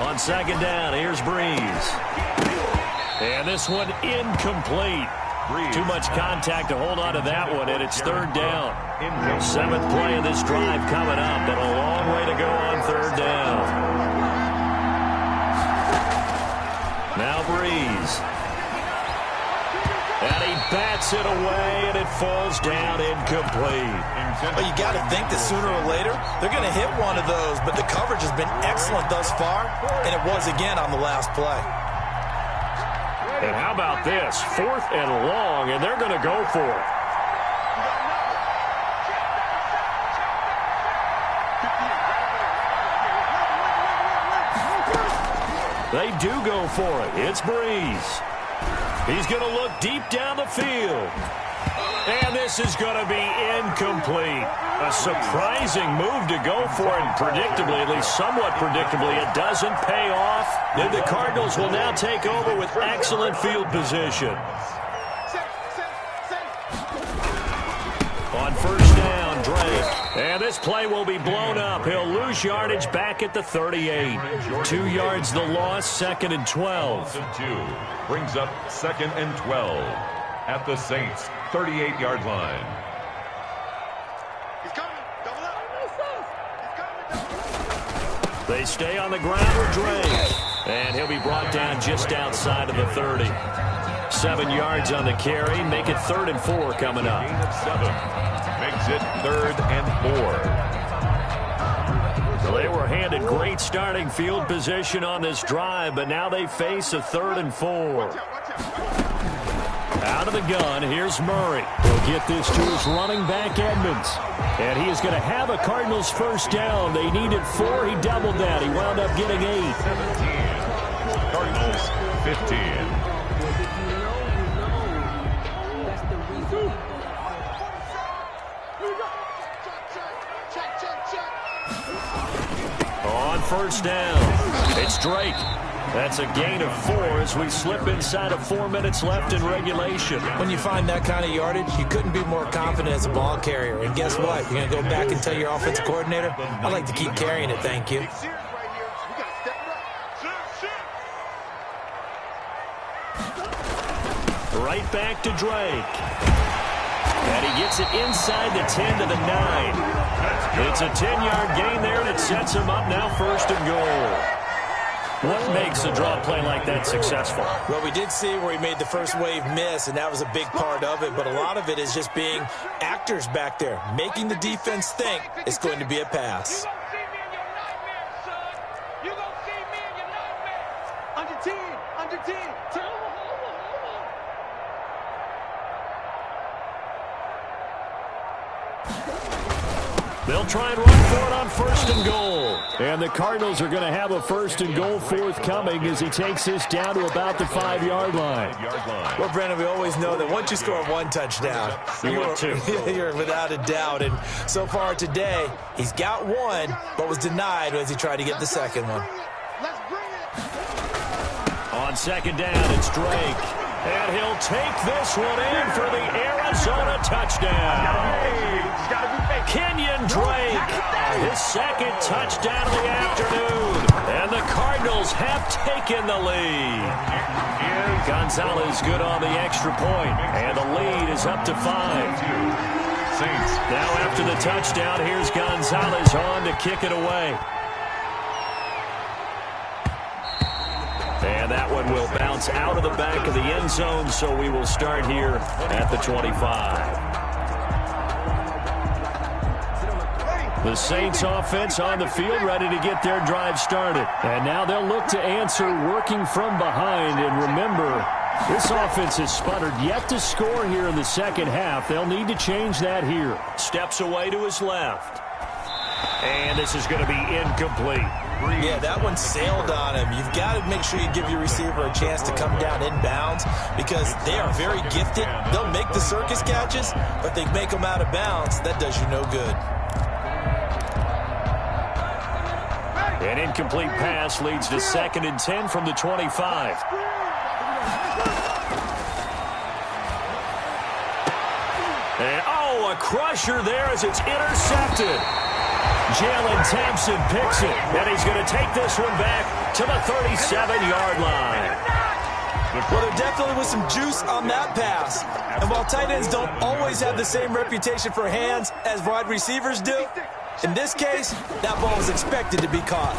On second down, here's Breeze. And this one incomplete. Too much contact to hold on to that one, and it's third down. 7th play of this drive coming up, but a long way to go on third down. Now Breeze. And he bats it away, and it falls down incomplete. Well, you got to think that sooner or later they're going to hit one of those, but the coverage has been excellent thus far, and it was again on the last play. And how about this? 4th and long, and they're going to go for it. They do go for it. It's Breeze. He's going to look deep down the field. And this is going to be incomplete. A surprising move to go for it, and predictably, at least somewhat predictably, it doesn't pay off. Then the Cardinals will now take over with excellent field position. On first down, Drake. And this play will be blown up. He'll lose yardage back at the 38. 2 yards the loss, 2nd and 12. 2 brings up 2nd and 12 at the Saints' 38-yard line. They stay on the ground with Drake. And he'll be brought down just outside of the 30. 7 yards on the carry. Make it 3rd and 4 coming up. Gain of 7. Makes it 3rd and 4. So they were handed great starting field position on this drive, but now they face a 3rd and 4. Out of the gun, here's Murray. He'll get this to his running back, Edmonds. And he is going to have a Cardinals first down. They needed 4. He doubled that. He wound up getting 8. 17. Cardinals 15. On first down, it's Drake. That's a gain of 4 as we slip inside of 4 minutes left in regulation. When you find that kind of yardage, you couldn't be more confident as a ball carrier. And guess what? You're going to go back and tell your offensive coordinator, I'd like to keep carrying it, thank you. Right back to Drake. And he gets it inside the 10 to the 9. It's a 10-yard gain there, and it sets him up now 1st and goal. What makes a draw play like that successful? Well, we did see where he made the first wave miss, and that was a big part of it. But a lot of it is just being actors back there, making the defense think it's going to be a pass. You're going to see me in your nightmare. Under 10, under 10. They'll try and run for it on 1st and goal. And the Cardinals are going to have a 1st and goal forthcoming as he takes this down to about the 5-yard line. Well, Brandon, we always know that once you score 1 touchdown, you're without a doubt. And so far today, he's got 1, but was denied as he tried to get the 2nd one. On 2nd down, it's Drake. And he'll take this one in for the Arizona touchdown. Kenyon Drake, his 2nd touchdown of the afternoon. And the Cardinals have taken the lead. Gonzalez good on the extra point, and the lead is up to 5. Saints. Now after the touchdown, here's Gonzalez on to kick it away. And that one will bounce out of the back of the end zone, so we will start here at the 25. The Saints offense on the field ready to get their drive started. And now they'll look to answer working from behind. And remember, this offense has sputtered yet to score here in the 2nd half. They'll need to change that here. Steps away to his left. And this is going to be incomplete. Yeah, that one sailed on him. You've got to make sure you give your receiver a chance to come down inbounds because they are very gifted. They'll make the circus catches, but they make them out of bounds. That does you no good. An incomplete pass leads to 2nd and 10 from the 25. And, a crusher there as it's intercepted. Jalen Thompson picks it, and he's going to take this one back to the 37-yard line. Well, there definitely was some juice on that pass. And while tight ends don't always have the same reputation for hands as wide receivers do, in this case, that ball was expected to be caught.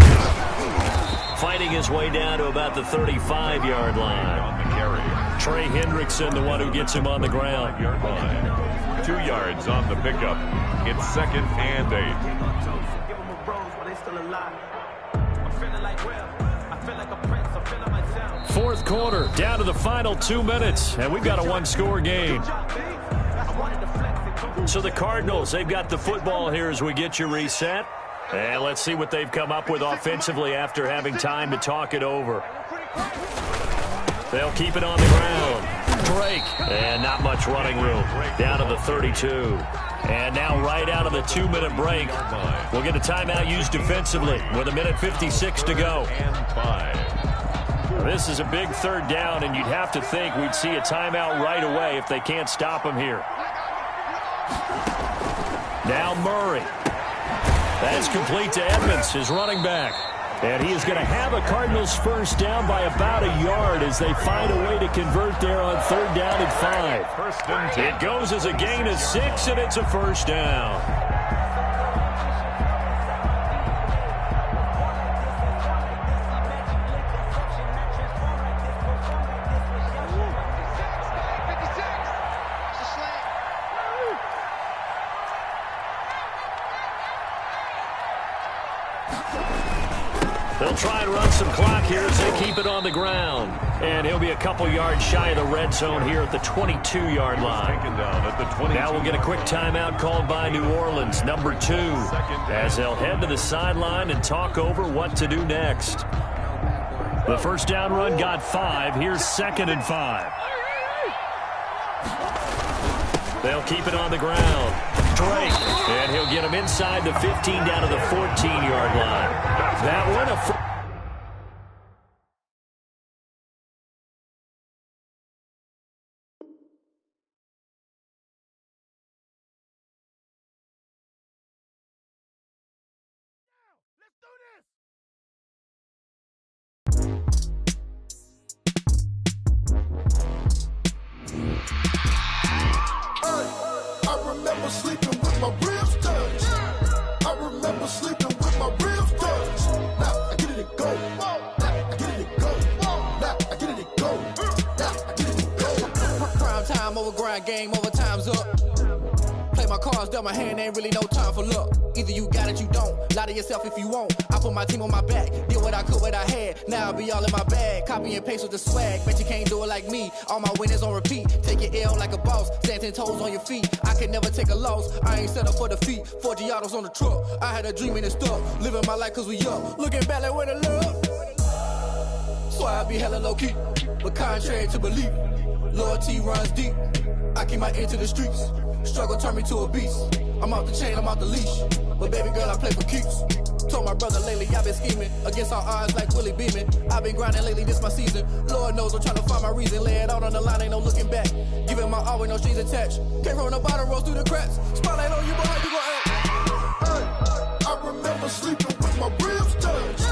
Fighting his way down to about the 35-yard line. On the carry. Trey Hendrickson, the one who gets him on the ground. 2 yards on the pickup. It's 2nd and 8. Fourth quarter, down to the final 2 minutes, and we've got a 1-score game. So the Cardinals, they've got the football here as we get you reset. And let's see what they've come up with offensively after having time to talk it over. They'll keep it on the ground. Drake, and not much running room. Down to the 32. And now right out of the 2-minute break, we'll get a timeout used defensively with 1:56 to go. This is a big 3rd down, and you'd have to think we'd see a timeout right away if they can't stop him here. Now Murray. That's complete to Edmonds, his running back. And he is going to have a Cardinals first down by about a yard as they find a way to convert there on 3rd down and 5. It goes as a gain of 6, and it's a first down. They'll try and run some clock here as they keep it on the ground. And he'll be a couple yards shy of the red zone here at the 22-yard line. Now we'll get a quick timeout called by New Orleans, number 2, as they'll head to the sideline and talk over what to do next. The first down run got 5. Here's 2nd and 5. They'll keep it on the ground. Drake, and he'll get him inside the 15 down to the 14-yard line. That one I remember sleeping with my ribs touched. I remember sleeping with my ribs touched. Now I get it and go. Now I get it and go. Now I get it and go. Now I get it and go. Prime time over grind game, overtime's up. Play my cards, dealt my hand, ain't really no time for luck. Either you got it, you don't. Lie to yourself if you won't. I put my team on my back, did what I could, what I had. Now I'll be all in my bag. Copy and paste with the swag. Bet you can't do it like me. All my winners on repeat. Take your L like a boss. Stand 10 toes on your feet. I can never take a loss. I ain't set up for defeat. 4 Giottos on the truck. I had a dream and it's stuck. Living my life cause we up. Looking back like where the love. So I be hella low key. But contrary to belief, loyalty runs deep. I keep my ear to the streets. Struggle turned me to a beast. I'm off the chain, I'm off the leash. But baby girl, I play for keeps. Told my brother lately, I've been scheming. Against all odds like Willie Beeman. I've been grinding lately, this my season. Lord knows I'm trying to find my reason. Lay it out on the line, ain't no looking back. Giving my all with no strings attached. Came from the bottom, rose through the cracks. Spotlight on you, boy, how you gon' act? I remember sleeping with my ribs touched.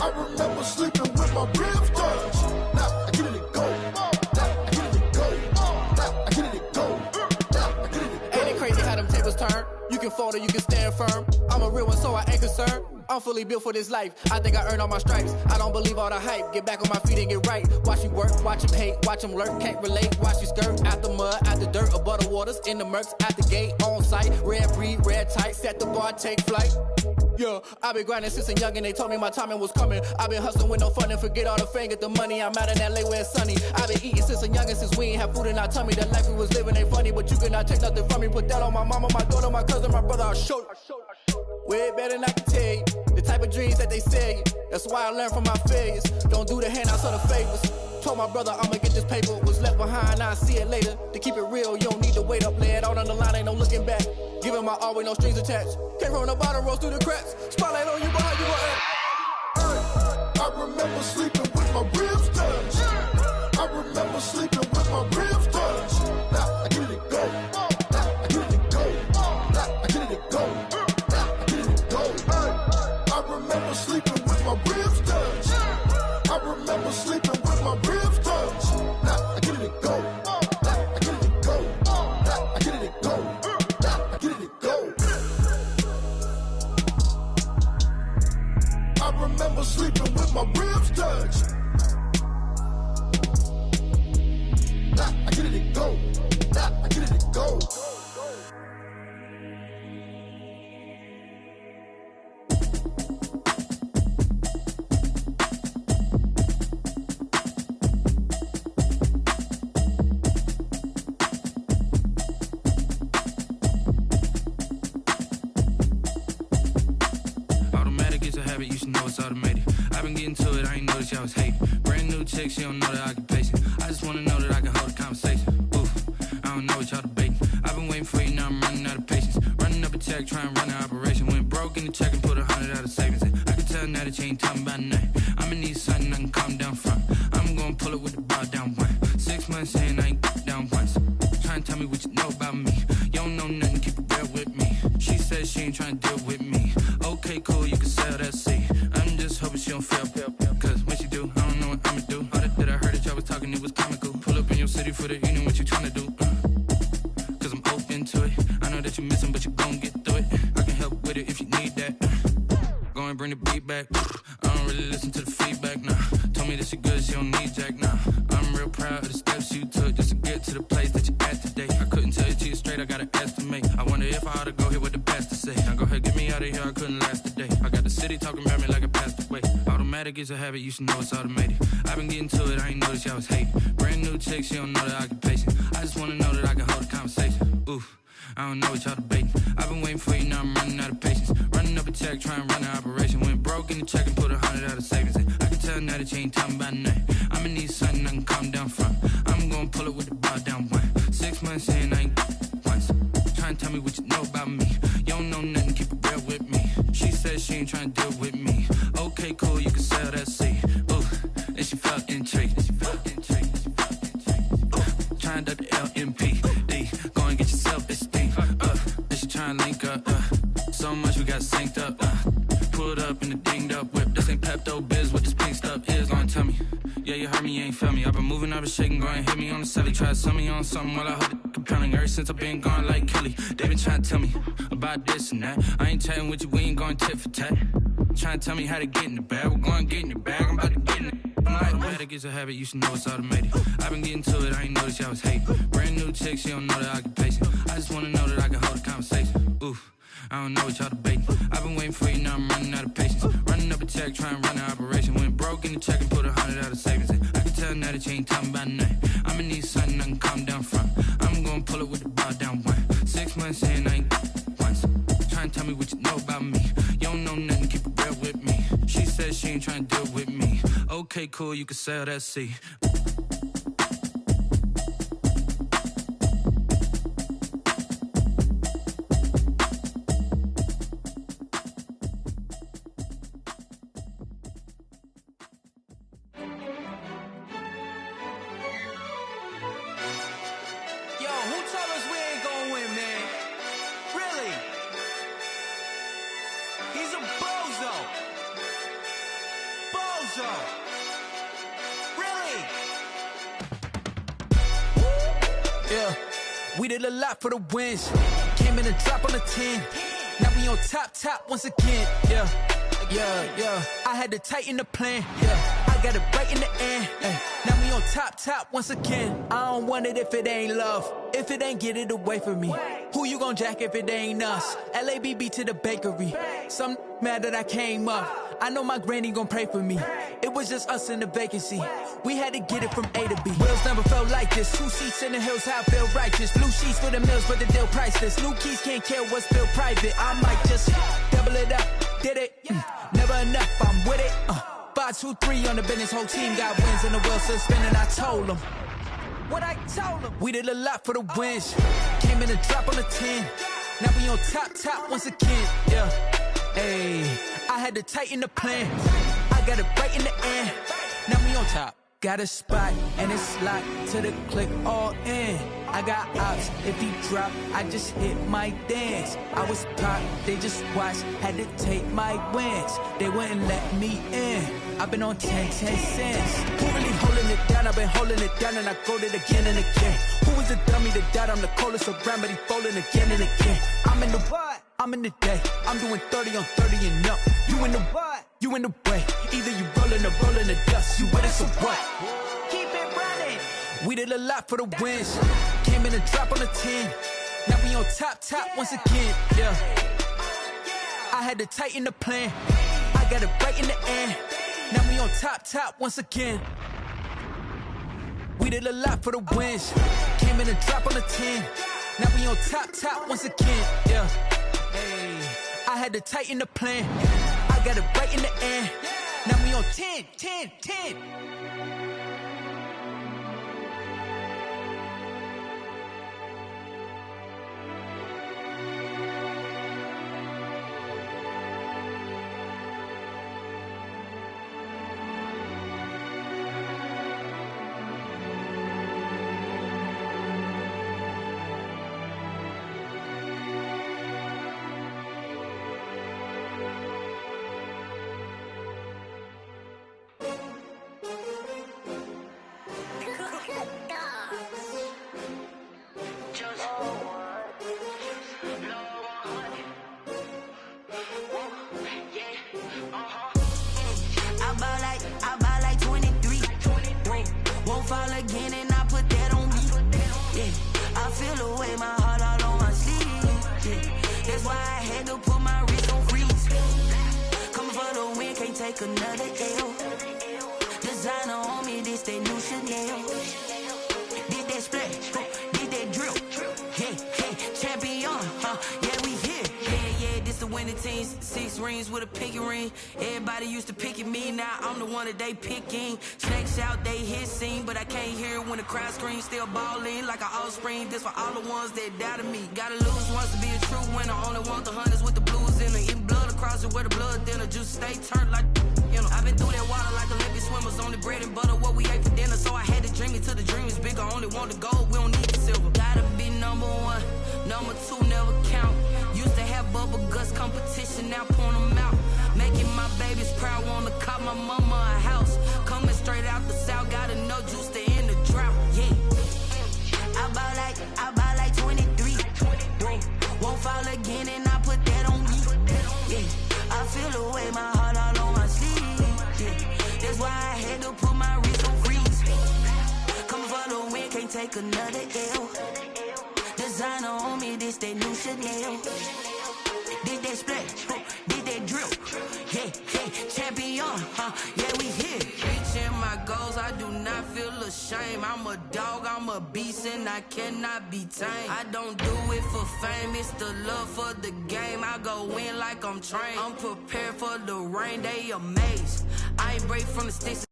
I remember sleeping with my ribs touched. Now I get it and go. Now I get it and go. Now I get it and go. Now I get it and go. Ain't it crazy how them tables turn? You can fold or you can stand firm. I'm a real one, so I ain't concerned. I'm fully built for this life. I think I earned all my stripes. I don't believe all the hype. Get back on my feet and get right. Watch you work, watch him hate, watch him lurk. Can't relate, watch you skirt. Out the mud, out the dirt, above the waters, in the murks, at the gate, on site. Red breed, red tight, set the bar, take flight. Yeah, I been grinding since a young and they told me my timing was coming. I been hustling with no fun and forget all the fame, get the money. I'm out in LA where it's sunny. I been eating since a young and since we ain't have food in our tummy. The life we was living ain't funny, but you cannot take nothing from me. Put that on my mama, my daughter, my cousin, my brother, I'll show you. Way better than I can tell you. The type of dreams that they sell you. That's why I learned from my failures. Don't do the handouts or the favors. Told my brother I'ma get this paper. Was left behind, I'll see it later. To keep it real, you don't need to wait up. Lay it out on the line, ain't no looking back. Giving my all with no strings attached. Came from the bottom, rose through the cracks. Spotlight on you, boy, how you gon' act? I remember sleeping with my ribs touched. I remember sleeping with my ribs touched. Now I get it and go. Now I get it and go. Now I get it and go. Now I get it and go. I remember sleeping with my ribs touched. I remember sleeping with my ribs touched. Now I get it and go. Now I get it and go. Now I get it and go. Now I get it and go. I remember sleeping with my ribs touched. Now I get it and go. Now I get it and go. Automatic is a habit, you should know it's automated. I've been getting to it, I ain't noticed y'all was hating. Brand new chick, she don't know the occupation. I just wanna know that I can hold a conversation. Oof, I don't know what y'all debating. I've been waiting for you, now I'm running out of patience. Running up a check, trying to run an operation. Went broke in the check and put 100 out of savings in. I can tell now that you ain't talking about nothing. I'ma need something I can calm down from. I'm gonna pull it with the bar down one. 6 months in, I ain't down once. Trying to tell me what you know about me. You don't know nothing, keep it real with me. She says she ain't trying to deal with me. Okay, cool, you can sell that seat. I'm just hoping she don't fail. Cause when she do, I don't know what I'ma do. All that I heard that y'all was talking, it was comical. Pull up in your city for the evening, what you tryna do? Cause I'm open to it. I know that you missing, but you gon' get through it. I can help with it if you need that. Go and bring the beat back. I don't really listen to the feedback, nah. Told me that she good, she don't need jack, nah. I'm real proud of the steps you took just to get to the place that you at today. I couldn't tell you to you straight, I gotta estimate. I wonder if I ought to go here with the pastor say. Now go ahead, get me out of here, I couldn't last a day. I got the city talking about me like I passed away. Automatic is a habit, you should know it's automated. I've been getting to it, I ain't noticed y'all was hating. Brand new chick, she don't know the occupation. I just wanna know that I can hold a conversation. Oof. I don't know what y'all debating. I've been waiting for you, now I'm running out of patience. Running up a check, trying to run an operation. Went broke in the check and put 100 out of savings in. I can tell now that you ain't talking about nothing. I'ma need something I can calm down from. I'm gonna pull it with the bar down one. 6 months in, I ain't once. Trying to tell me what you know about me. You don't know nothing, keep it real with me. She said she ain't trying to deal with me. Okay, cool, you can sell that seat. Ooh, and she felt intrigued. Trying to duck the LMP. Go and get your self-esteem. And she trying to link up. So much we got synced up. Pulled up in the dinged up whip. This ain't Pepto-Biz, what this pink stuff is. Gonna tell me. Yeah, you heard me, you ain't felt me. I've been moving, I've been shaking, go and hit me on the celly. Try to sell me on something while I hold it compelling. Ever since I've been gone like Kelly. They been trying to tell me about this and that. I ain't chatting with you, we ain't going tit for tat. Trying to tell me how to get in the bag. We're going to get in your bag, I'm about to get in it. Automatic is a habit, you should know it's automated. I've been getting to it, I ain't noticed y'all was hating. Brand new chick, she don't know the occupation. I just wanna know that I can hold a conversation. Oof, I don't know what y'all debating. I've been waiting for you, now I'm running out of patience. Running up a check, trying to run an operation. Went broke in the check and put 100 out of savings in. I can tell now that you ain't talking about nothing. I'ma need something I can calm down from. I'm gonna pull it with the bar down one. 6 months in, I ain't once. Trying to tell me what you know about me. You don't know nothing, keep it real with me. She said she ain't trying to deal with me. Okay, cool, you can sell that seat. We did a lot for the wins. Came in and dropped on the 10. Now we on top once again. Yeah. I had to tighten the plan. Yeah, I got it right in the end. Now we on top once again. I don't want it if it ain't love. If it ain't, get it away from me. Who you gon' jack if it ain't us? LABB to the bakery. Some mad that I came up. I know my granny gon' pray for me. It was just us in the vacancy. We had to get it from A to B. Wheels never felt like this. 2 seats in the hills, how I feel righteous. Blue sheets for the mills, but the deal priceless. New keys can't care what's still private. I might just double it up. Did it? Never enough, I'm with it. 5, 2, 3 on the business. Whole team got wins and the wheels still spinning. I told them what I told them. We did a lot for the wins. Came in and dropped on the 10. Now we on top once again. Yeah. Hey, I had to tighten the plan. I got it right in the end. Now we on top. Got a spot and it's locked to the click all in. I got ops, if he drop, I just hit my dance. I was popped, they just watched, had to take my wins. They wouldn't let me in. I've been on 10 cents. Who really holding it down? I've been holding it down and I go it again and again. Who was the dummy that died? I'm the coldest around, but he falling again and again. I'm in the what? I'm in the day. I'm doing 30 on 30 and up. You in the what? You in the way. Either you rolling or rolling the dust. You with us or what? Keep it running. We did a lot for the wins. Came in and dropped on the 10. Now we on top once again. Yeah. I had to tighten the plan. I got it right in the end. Now we on top once again. We did a lot for the wins. Came in and dropped on the 10. Now we on top once again. Yeah. Hey, I had to tighten the plan. I got it right in the end. Now we on 10. take another L. Designer on me, this they new Chanel. Did that splash, did that drill. Yeah, champion, yeah, we here. Yeah, this the winning teams. 6 rings with a pinky ring. Everybody used to pick at me, now I'm the one that they picking. Snakes out, they hit scene, but I can't hear it when the crowd screams. Still balling like an offspring. This for all the ones that doubted me. Gotta lose once to be a true winner. Only want the hunters with the blues in it. Eating blood across it where the blood thinner. Juice stay turned like, you know. I've been through that water like Olympic swimmers. Only bread and butter, what we ate for dinner. So I had to dream it till the dream is bigger. Only want the gold, we don't need the silver. Gotta be number 1, number 2 never count. Used to have bubble guts competition, now point them out. Making my babies proud, wanna cop my mama a house. Coming straight out the south, gotta know juice to end the drought. Yeah, I buy like 23. Whoa, won't fall again and I put that on me. Yeah, I feel the way, my heart all on my sleeve. Yeah, that's why I had to put my wrist on freeze. Coming for the win, can't take another L. Designer on me, this that new Chanel. Did that splash, did that drill. Yeah, champion, yeah, we here. Reaching my goals, I do not feel ashamed. I'm a dog, I'm a beast, and I cannot be tamed. I don't do it for fame, it's the love for the game. I go in like I'm trained. I'm prepared for the rain, they amazed. I ain't break from the sticks.